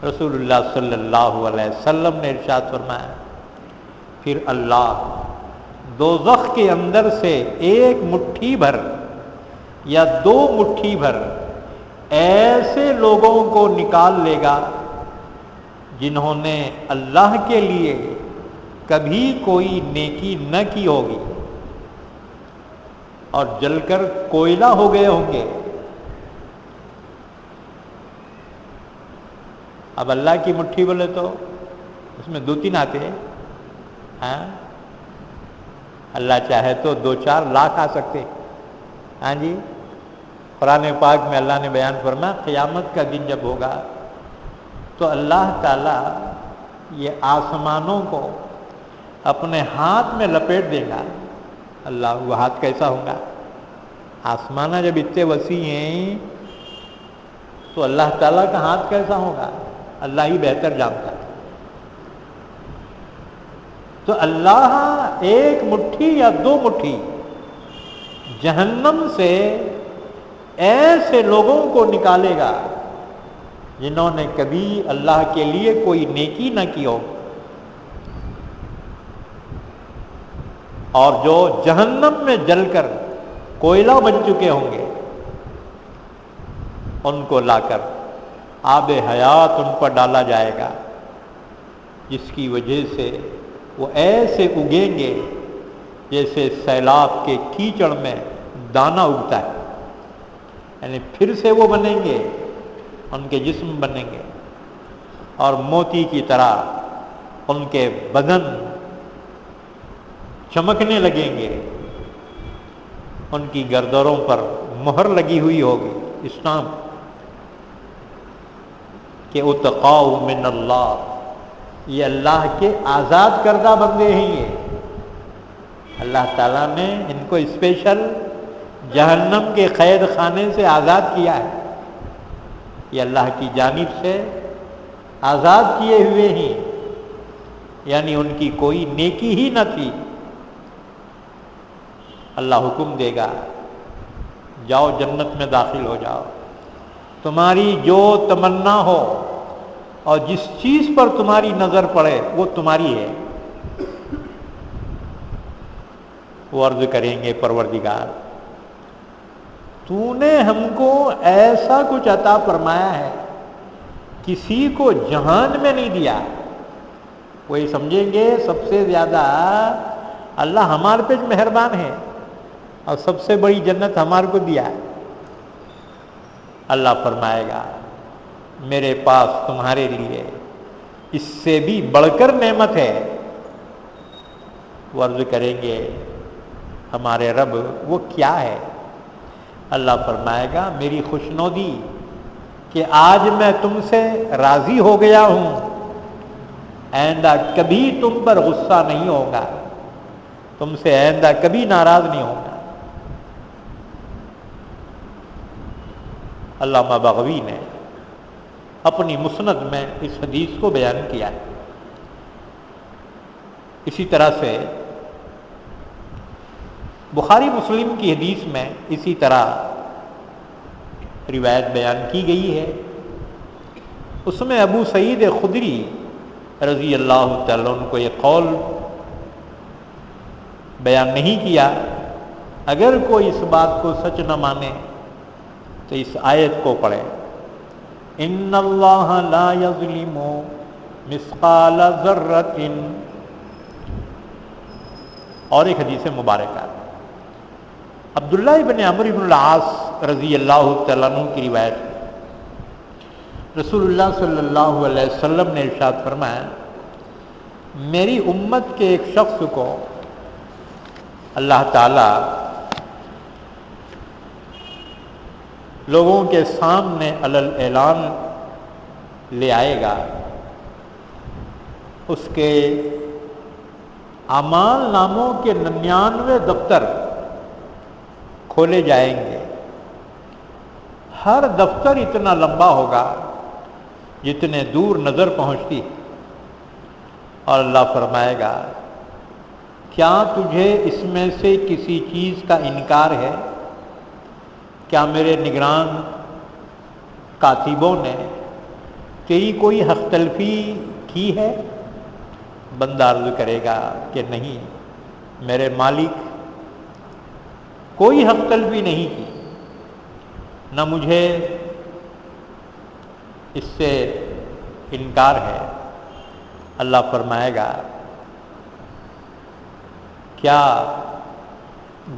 رسول اللہ صلی اللہ علیہ وسلم نے ارشاد فرمایا پھر اللہ دوزخ کے اندر سے ایک مٹھی بھر یا دو مٹھی بھر ایسے لوگوں کو نکال لے گا جنہوں نے اللہ کے لیے کبھی کوئی نیکی نہ کی ہوگی اور جل کر کوئلہ ہو گئے ہوں گے. اب اللہ کی مٹھی بولے تو اس میں دو تین آتے ہیں، ہاں اللہ چاہے تو 2-4 لاکھ آ سکتے، ہاں جی، قرآن پاک میں اللہ نے بیان فرمایا قیامت کا دن جب ہوگا تو اللہ تعالیٰ یہ آسمانوں کو اپنے ہاتھ میں لپیٹ دے گا. اللہ وہ ہاتھ کیسا ہوگا؟ آسمانہ جب اتنے وسیع ہیں تو اللہ تعالیٰ کا ہاتھ کیسا ہوگا؟ اللہ ہی بہتر جانتا ہے. تو اللہ ایک مٹھی یا دو مٹھی جہنم سے ایسے لوگوں کو نکالے گا جنہوں نے کبھی اللہ کے لیے کوئی نیکی نہ کی ہو، اور جو جہنم میں جل کر کوئلہ بن چکے ہوں گے ان کو لا کر آب حیات ان پر ڈالا جائے گا، جس کی وجہ سے وہ ایسے اگیں گے جیسے سیلاب کے کیچڑ میں دانہ اگتا ہے. یعنی پھر سے وہ بنیں گے، ان کے جسم بنیں گے اور موتی کی طرح ان کے بدن چمکنے لگیں گے. ان کی گردنوں پر مہر لگی ہوئی ہوگی اسلام کہ اتقاء من اللہ، یہ اللہ کے آزاد کردہ بندے ہیں. یہ اللہ تعالیٰ نے ان کو اسپیشل جہنم کے قید خانے سے آزاد کیا ہے. یہ اللہ کی جانب سے آزاد کیے ہوئے ہیں، یعنی ان کی کوئی نیکی ہی نہ تھی. اللہ حکم دے گا جاؤ جنت میں داخل ہو جاؤ، تمہاری جو تمنا ہو اور جس چیز پر تمہاری نظر پڑے وہ تمہاری ہے. وہ عرض کریں گے پروردگار تو نے ہم کو ایسا کچھ عطا فرمایا ہے کسی کو جہان میں نہیں دیا. وہی سمجھیں گے سب سے زیادہ اللہ ہمارے پہ مہربان ہے اور سب سے بڑی جنت ہمارے کو دیا ہے. اللہ فرمائے گا میرے پاس تمہارے لیے اس سے بھی بڑھ کر نعمت ہے. وہ عرض کریں گے ہمارے رب وہ کیا ہے؟ اللہ فرمائے گا میری خوشنودی کہ آج میں تم سے راضی ہو گیا ہوں، آئندہ کبھی تم پر غصہ نہیں ہوگا، تم سے آئندہ کبھی ناراض نہیں ہوگا. علامہ بغوی نے اپنی مسند میں اس حدیث کو بیان کیا ہے. اسی طرح سے بخاری مسلم کی حدیث میں اسی طرح روایت بیان کی گئی ہے. اس میں ابو سعید خدری رضی اللہ تعالیٰ عنہ کو یہ قول بیان نہیں کیا اگر کوئی اس بات کو سچ نہ مانے تو اس آیت کو پڑھے ان اللہ لا یظلم مثقال ذرۃ. اور ایک حدیث مبارکہ عبداللہ ابن عمرو بن العاص رضی اللہ تعالیٰ عنہ کی روایت ہے. رسول اللہ صلی اللہ علیہ وسلم نے ارشاد فرمایا میری امت کے ایک شخص کو اللہ تعالیٰ لوگوں کے سامنے علل اعلان لے آئے گا. اس کے اعمال ناموں کے 99 دفتر کھولے جائیں گے. ہر دفتر اتنا لمبا ہوگا جتنے دور نظر پہنچتی، اور اللہ فرمائے گا کیا تجھے اس میں سے کسی چیز کا انکار ہے؟ کیا میرے نگران کاتبوں نے تیری کوئی حق تلفی کی ہے؟ بندہ عرض کرے گا کہ نہیں میرے مالک، کوئی حق تلفی نہیں کی، نہ مجھے اس سے انکار ہے. اللہ فرمائے گا کیا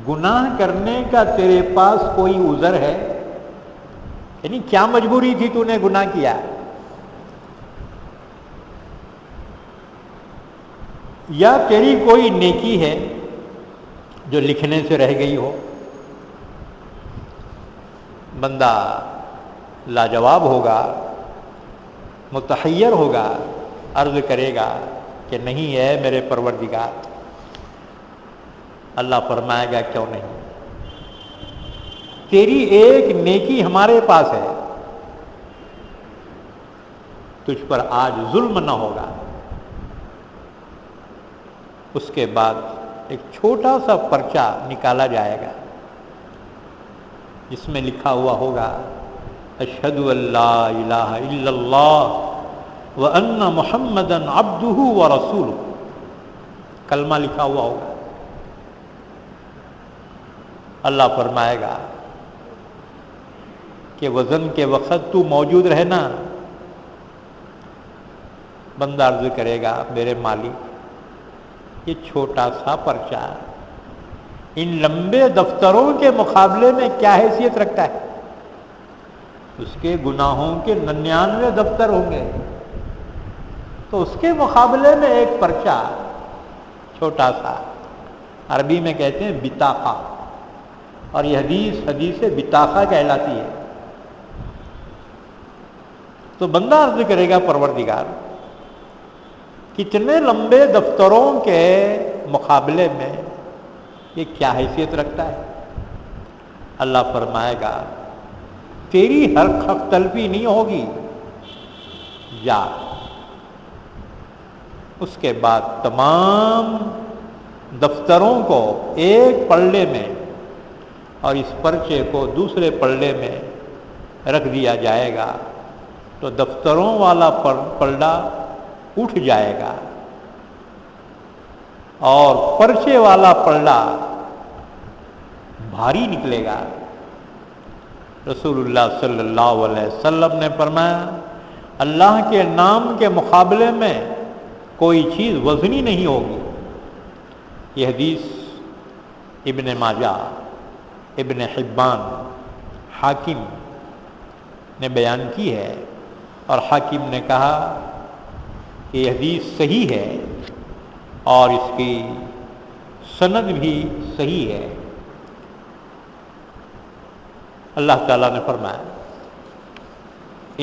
گناہ کرنے کا تیرے پاس کوئی عذر ہے؟ یعنی کیا مجبوری تھی تو نے گناہ کیا؟ یا تیری کوئی نیکی ہے جو لکھنے سے رہ گئی ہو؟ بندہ لاجواب ہوگا، متحیر ہوگا، عرض کرے گا کہ نہیں ہے میرے پروردگار۔ اللہ فرمائے گا کیوں نہیں؟ تیری ایک نیکی ہمارے پاس ہے، تجھ پر آج ظلم نہ ہوگا۔ اس کے بعد ایک چھوٹا سا پرچہ نکالا جائے گا جس میں لکھا ہوا ہوگا اشہد ان لا الہ الا اللہ وان محمدا عبدہ ورسولہ، کلمہ لکھا ہوا ہوگا۔ اللہ فرمائے گا کہ وزن کے وقت تو موجود رہنا۔ بندہ عرض کرے گا میرے مالک یہ چھوٹا سا پرچہ ان لمبے دفتروں کے مقابلے میں کیا حیثیت رکھتا ہے؟ اس کے گناہوں کے 99 دفتر ہوں گے، تو اس کے مقابلے میں ایک پرچہ چھوٹا سا، عربی میں کہتے ہیں بطاقہ، اور یہ حدیث بطاقہ کہلاتی ہے۔ تو بندہ عرض کرے گا پروردگار کتنے لمبے دفتروں کے مقابلے میں یہ کیا حیثیت رکھتا ہے؟ اللہ فرمائے گا تیری ہر حق تلفی نہیں ہوگی، جا۔ اس کے بعد تمام دفتروں کو ایک پلڑے میں اور اس پرچے کو دوسرے پلڑے میں رکھ دیا جائے گا، تو دفتروں والا پلڑا اٹھ جائے گا اور پرچے والا پلڑا بھاری نکلے گا۔ رسول اللہ صلی اللہ علیہ وسلم نے فرمایا اللہ کے نام کے مقابلے میں کوئی چیز وزنی نہیں ہوگی۔ یہ حدیث ابن ماجہ، ابن حبان، حاکم نے بیان کی ہے، اور حاکم نے کہا کہ یہ حدیث صحیح ہے اور اس کی سند بھی صحیح ہے۔ اللہ تعالیٰ نے فرمایا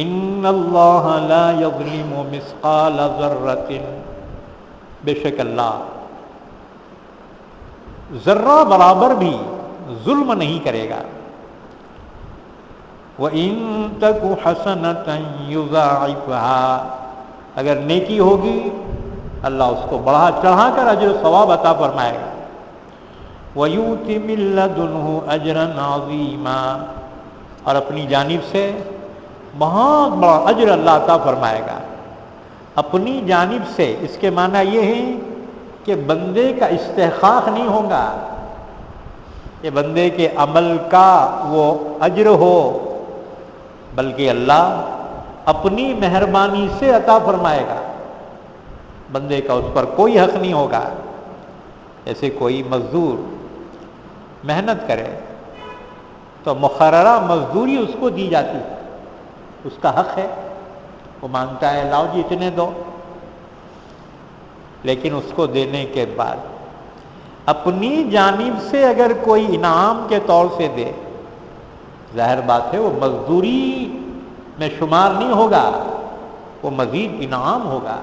ان اللہ لا یظلم مثقال ذرۃ، بے شک اللہ ذرہ برابر بھی ظلم نہیں کرے گا۔ وَإِن تَكُ حَسَنَةً يُضَاعِفْهَا، اگر نیکی ہوگی اللہ اس کو بڑھا چڑھا کر اجر و ثواب عطا فرمائے گا۔ وَيُؤْتِ مِن لَّدُنْهُ أَجْرًا عَظِيمًا، اور اپنی جانب سے بہت بڑا اجر اللہ عطا فرمائے گا۔ اپنی جانب سے اس کے معنی یہ ہے کہ بندے کا استحقاق نہیں ہوگا، کہ بندے کے عمل کا وہ اجر ہو، بلکہ اللہ اپنی مہربانی سے عطا فرمائے گا۔ بندے کا اس پر کوئی حق نہیں ہوگا۔ جیسے کوئی مزدور محنت کرے تو مقررہ مزدوری اس کو دی جاتی، اس کا حق ہے، وہ مانگتا ہے لاؤ جی اتنے دو، لیکن اس کو دینے کے بعد اپنی جانب سے اگر کوئی انعام کے طور سے دے، ظاہر بات ہے وہ مزدوری میں شمار نہیں ہوگا، وہ مزید انعام ہوگا۔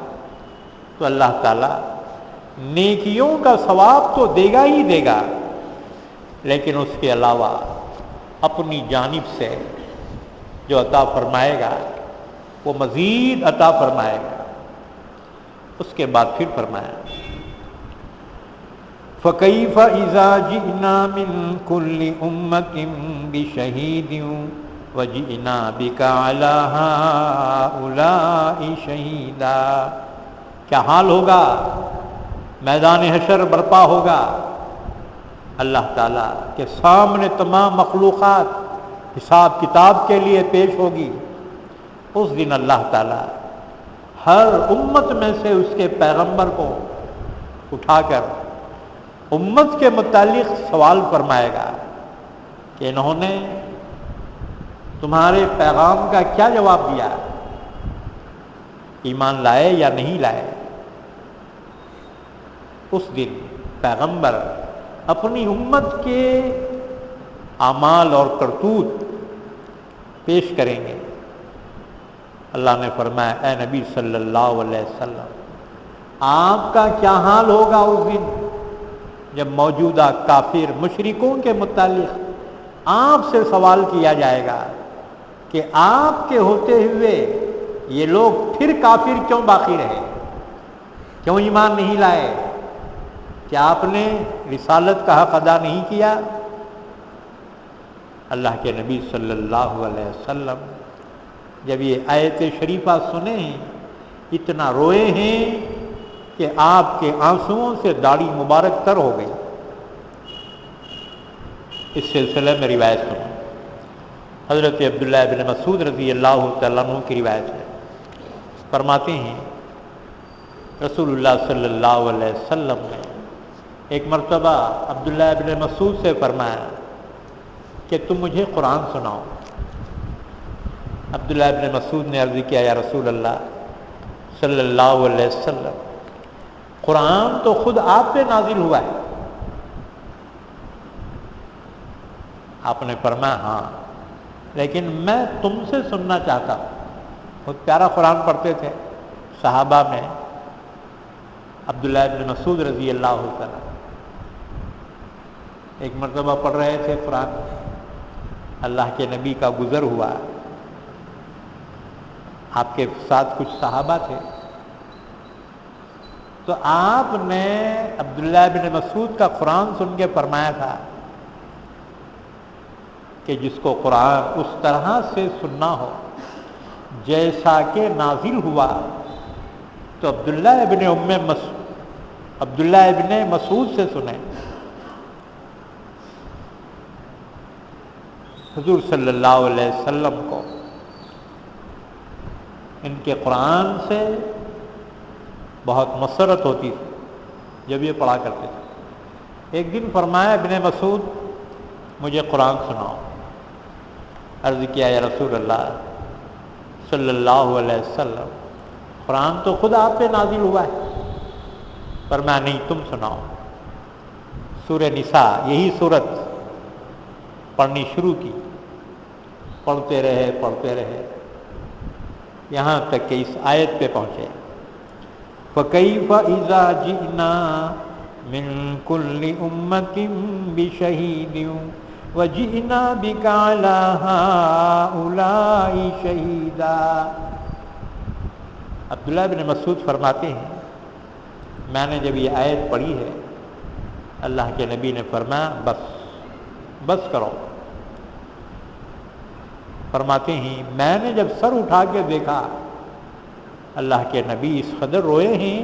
تو اللہ تعالیٰ نیکیوں کا ثواب تو دے گا ہی دے گا، لیکن اس کے علاوہ اپنی جانب سے جو عطا فرمائے گا وہ مزید عطا فرمائے گا۔ اس کے بعد پھر فرمایا فَكَيْفَ إِذَا جِئْنَا مِن كُلِّ أُمَّةٍ بِشَهِيدٍ وَجِئْنَا بِكَ عَلَى هَؤُلَاءِ شَهِيدًا، کیا حال ہوگا؟ میدان حشر برپا ہوگا، اللہ تعالیٰ کے سامنے تمام مخلوقات حساب کتاب کے لیے پیش ہوگی۔ اس دن اللہ تعالیٰ ہر امت میں سے اس کے پیغمبر کو اٹھا کر امت کے متعلق سوال فرمائے گا کہ انہوں نے تمہارے پیغام کا کیا جواب دیا، ایمان لائے یا نہیں لائے۔ اس دن پیغمبر اپنی امت کے اعمال اور کرتوت پیش کریں گے۔ اللہ نے فرمایا اے نبی صلی اللہ علیہ وسلم آپ کا کیا حال ہوگا اس دن جب موجودہ کافر مشرکوں کے متعلق آپ سے سوال کیا جائے گا کہ آپ کے ہوتے ہوئے یہ لوگ پھر کافر کیوں باقی رہے، کیوں ایمان نہیں لائے، کیا آپ نے رسالت کا حق ادا نہیں کیا؟ اللہ کے نبی صلی اللہ علیہ وسلم جب یہ آیت شریفہ سنے ہیں اتنا روئے ہیں کہ آپ کے آنسوؤں سے داڑھی مبارک تر ہو گئی۔ اس سلسلے میں روایت سنیں، حضرت عبداللہ بن مسعود رضی اللہ تعالیٰ عنہ کی روایت ہے، فرماتے ہیں رسول اللہ صلی اللہ علیہ وسلم نے ایک مرتبہ عبداللہ بن مسعود سے فرمایا کہ تم مجھے قرآن سناؤ۔ عبداللہ بن مسعود نے عرض کیا یا رسول اللہ صلی اللہ علیہ وسلم قرآن تو خود آپ پہ نازل ہوا ہے۔ آپ نے فرمایا ہاں لیکن میں تم سے سننا چاہتا ہوں۔ بہت پیارا قرآن پڑھتے تھے صحابہ میں عبداللہ بن مسعود رضی اللہ تعالیٰ، ایک مرتبہ پڑھ رہے تھے قرآن، اللہ کے نبی کا گزر ہوا، آپ کے ساتھ کچھ صحابہ تھے، تو آپ نے عبداللہ بن مسعود کا قرآن سن کے فرمایا تھا کہ جس کو قرآن اس طرح سے سننا ہو جیسا کہ نازل ہوا تو عبداللہ ابن مسعود سے سنیں۔ حضور صلی اللہ علیہ وسلم کو ان کے قرآن سے بہت مسرت ہوتی تھی جب یہ پڑھا کرتے تھے۔ ایک دن فرمایا ابن مسعود مجھے قرآن سناؤ۔ عرض کیا یا رسول اللہ صلی اللہ علیہ وسلم قرآن تو خود آپ پہ نازل ہوا ہے۔ فرمایا نہیں تم سناؤ۔ سورہ نساء یہی صورت پڑھنی شروع کی، پڑھتے رہے یہاں تک کہ اس آیت پہ پہنچے فَكَيْفَ إِذَا جِئْنَا مِن كُلِّ أُمَّةٍ بِشَهِيدٍ وَجِئْنَا بِكَ عَلَى هَؤُلَاءِ شَهِيدًا۔ عبداللہ بن مسعود فرماتے ہیں میں نے جب یہ آیت پڑھی ہے اللہ کے نبی نے فرمایا بس کرو۔ فرماتے ہیں میں نے جب سر اٹھا کے دیکھا اللہ کے نبی اس قدر روئے ہیں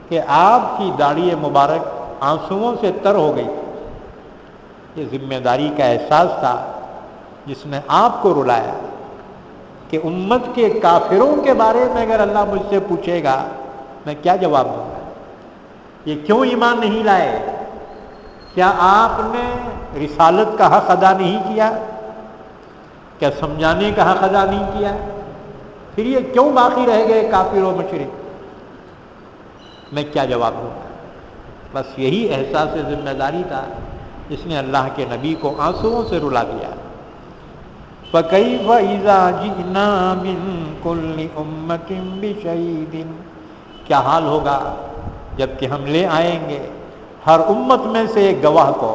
کہ آپ کی داڑھی مبارک آنسوؤں سے تر ہو گئی۔ یہ ذمہ داری کا احساس تھا جس نے آپ کو رلایا کہ امت کے کافروں کے بارے میں اگر اللہ مجھ سے پوچھے گا میں کیا جواب دوں گا؟ یہ کیوں ایمان نہیں لائے؟ کیا آپ نے رسالت کا حق ادا نہیں کیا؟ کیا سمجھانے کا حق ادا نہیں کیا؟ پھر یہ کیوں باقی رہ گئے کافر و مشرک؟ میں کیا جواب دوں گا؟ بس یہی احساس ذمہ داری تھا جس نے اللہ کے نبی کو آنسوؤں سے رلا دیا۔ فَكَيْفَ إِذَا جِئْنَا مِن كُلِّ أُمَّةٍ بِشَهِيدٍ کیا حال ہوگا جب کہ ہم لے آئیں گے ہر امت میں سے ایک گواہ کو،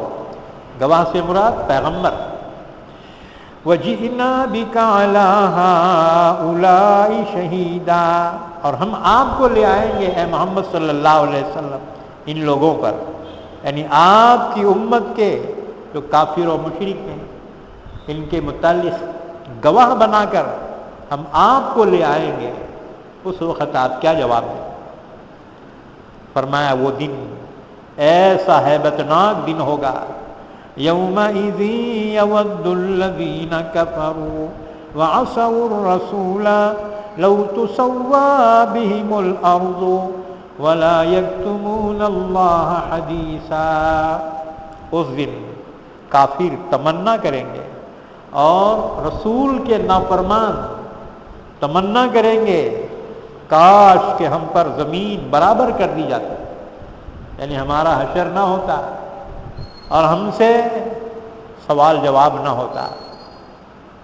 گواہ سے مراد پیغمبر۔ وَجِئْنَا بِكَ عَلَى هَؤُلَاءِ شَهِيدًا اور ہم آپ کو لے آئیں گے اے محمد صلی اللہ علیہ وسلم ان لوگوں پر، یعنی آپ کی امت کے جو کافر و مشرک ہیں ان کے متعلق گواہ بنا کر ہم آپ کو لے آئیں گے۔ اس وقت آپ کیا جواب دیں؟ فرمایا وہ دن ایسا ہیبتناک دن ہوگا یومئذ یود الذین کفروا وعصوا الرسول لو تسوی بهم الارض ولا یکتمون اللہ حدیثا۔ اس دن کافر تمنا کریں گے اور رسول کے نافرمان تمنا کریں گے کاش کہ ہم پر زمین برابر کر دی جاتی، یعنی ہمارا حشر نہ ہوتا اور ہم سے سوال جواب نہ ہوتا۔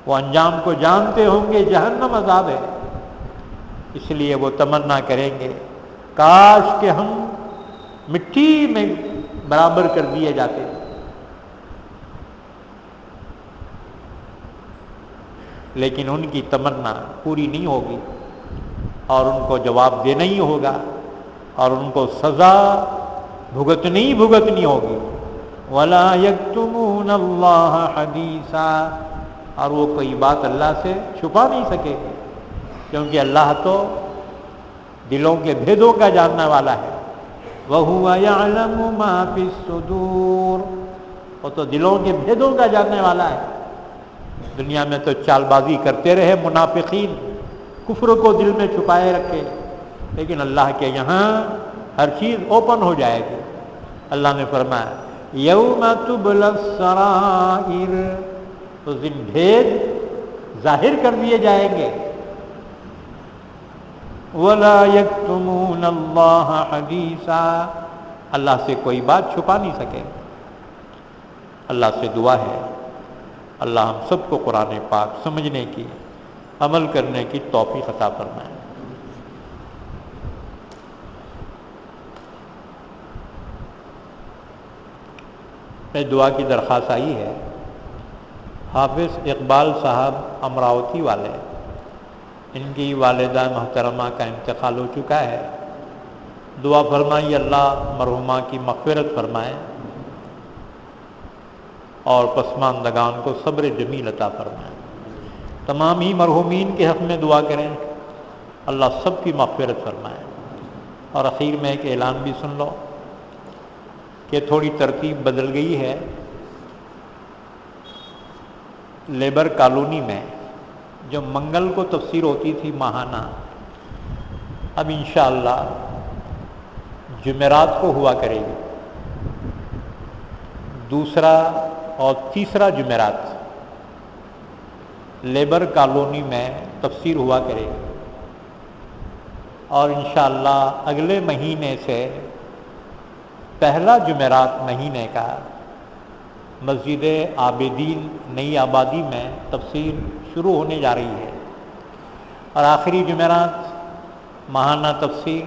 وہ انجام کو جانتے ہوں گے جہنم عذاب ہے، اس لیے وہ تمنا کریں گے کاش کہ ہم مٹی میں برابر کر دیے جاتے، لیکن ان کی تمنا پوری نہیں ہوگی اور ان کو جواب دینا ہی ہوگا اور ان کو سزا بھگتنی ہوگی۔ وَلَا يَكْتُمُونَ اللَّهَ حَدِيثًا، اور وہ کوئی بات اللہ سے چھپا نہیں سکے گے، کیونکہ اللہ تو دلوں کے بھیدوں کا جاننے والا ہے۔ وَهُوَ يَعْلَمُ مَا فِي الصُّدُورِ، وہ تو دلوں کے بھیدوں کا جاننے والا ہے۔ دنیا میں تو چال بازی کرتے رہے منافقین، کفر کو دل میں چھپائے رکھے، لیکن اللہ کے یہاں ہر چیز اوپن ہو جائے گی۔ اللہ نے فرمایا یوم تبلی السرائر، اس دن بھید ظاہر کر دیے جائیں گے۔ ولا یکتمون اللہ حدیثا، اللہ سے کوئی بات چھپا نہیں سکے۔ اللہ سے دعا ہے اللہ ہم سب کو قرآن پاک سمجھنے کی، عمل کرنے کی توفیق عطا فرمائے۔ میں دعا کی درخواست آئی ہے، حافظ اقبال صاحب امراوتی والے، ان کی والدہ محترمہ کا انتقال ہو چکا ہے، دعا فرمائیے اللہ مرحومہ کی مغفرت فرمائے اور پسماندگان کو صبر جمیل عطا فرمائے۔ تمام ہی مرحومین کے حق میں دعا کریں اللہ سب کی مغفرت فرمائے۔ اور اخیر میں ایک اعلان بھی سن لو کہ تھوڑی ترتیب بدل گئی ہے، لیبر کالونی میں جو منگل کو تفسیر ہوتی تھی ماہانہ، اب انشاءاللہ جمعرات کو ہوا کرے گی، دوسرا اور تیسرا جمعرات لیبر کالونی میں تفسیر ہوا کرے گی، اور انشاءاللہ اگلے مہینے سے پہلا جمعرات مہینے کا مسجد عابدین نئی آبادی میں تفسیر شروع ہونے جا رہی ہے، اور آخری جمعرات ماہانہ تفسیر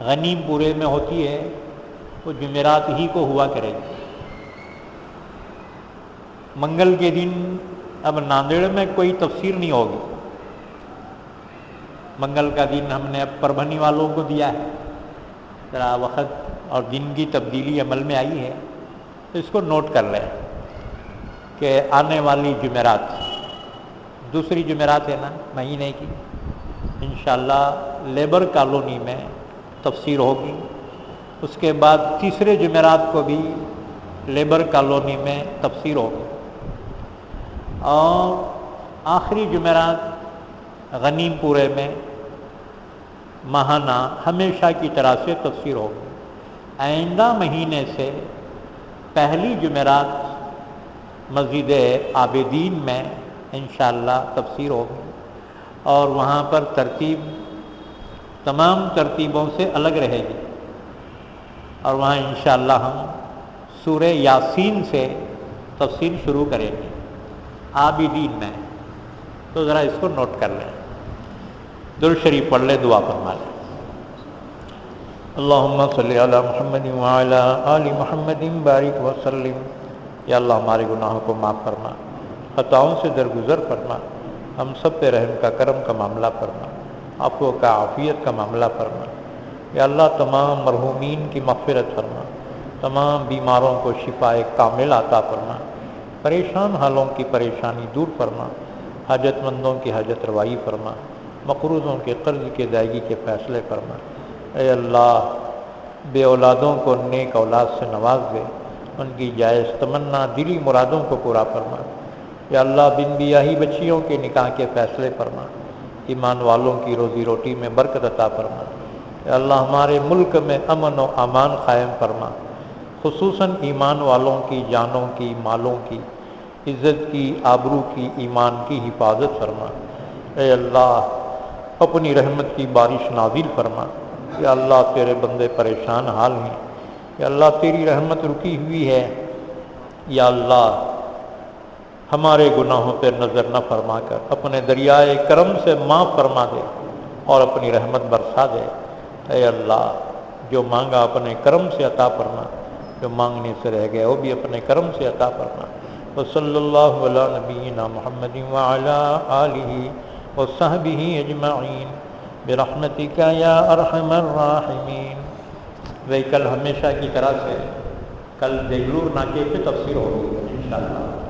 غنیم پورے میں ہوتی ہے، وہ جمعرات ہی کو ہوا کرے گی۔ منگل کے دن اب ناندیڑ میں کوئی تفسیر نہیں ہوگی، منگل کا دن ہم نے اب پربھنی والوں کو دیا ہے، ذرا وقت اور دن کی تبدیلی عمل میں آئی ہے، تو اس کو نوٹ کر لیں کہ آنے والی جمعرات دوسری جمعرات ہے نا مہینے کی، انشاءاللہ لیبر کالونی میں تفسیر ہوگی، اس کے بعد تیسرے جمعرات کو بھی لیبر کالونی میں تفسیر ہوگی، اور آخری جمعرات غنیم پورے میں ماہانہ ہمیشہ کی طرح سے تفسیر ہوگی۔ آئندہ مہینے سے پہلی جمعرات مسجد عابدین میں انشاءاللہ تفسیر ہوگی، اور وہاں پر ترتیب تمام ترتیبوں سے الگ رہے گی، اور وہاں انشاءاللہ ہم سورہ یاسین سے تفسیر شروع کریں گے عابدین میں، تو ذرا اس کو نوٹ کر لیں۔ درود شریف پڑھ لیں، دعا فرما لیں۔ اللہم صلی علی محمد وعلی آل محمد بارک وسلم۔ یا اللہ ہمارے گناہوں کو معاف فرما، خطاؤں سے درگزر فرما، ہم سب پہ رحم کا کرم کا معاملہ فرما، عفو کا عافیت کا معاملہ فرما۔ یا اللہ تمام مرحومین کی مغفرت فرما، تمام بیماروں کو شفاء کامل عطا فرما، پریشان حالوں کی پریشانی دور فرما، حاجت مندوں کی حاجت روائی فرما، مقروضوں کے قرض کی ادائیگی کے فیصلے فرما۔ اے اللہ بے اولادوں کو نیک اولاد سے نواز دے، ان کی جائز تمنا دلی مرادوں کو پورا فرما۔ یا اللہ بن بیاہی بچیوں کے نکاح کے فیصلے فرما، ایمان والوں کی روزی روٹی میں برکت عطا فرما۔ یا اللہ ہمارے ملک میں امن و امان قائم فرما، خصوصاً ایمان والوں کی جانوں کی، مالوں کی، عزت کی، آبرو کی، ایمان کی حفاظت فرما۔ اے اللہ اپنی رحمت کی بارش نازل فرما۔ یا اللہ تیرے بندے پریشان حال ہیں، یا اللہ تیری رحمت رکی ہوئی ہے، یا اللہ ہمارے گناہوں پر نظر نہ فرما کر اپنے دریائے کرم سے معاف فرما دے اور اپنی رحمت برسا دے۔ اے اللہ، جو مانگا اپنے کرم سے عطا فرما، جو مانگنے سے رہ گیا وہ بھی اپنے کرم سے عطا فرما۔ وصلی اللہ علی نبینا محمد وعلی آلہ وصحبہ اجمعین برحمتک یا ارحم الراحمین۔ وہی کل ہمیشہ کی طرح سے کل دیگلور ناکے پہ تفسیر ہوگی انشاءاللہ۔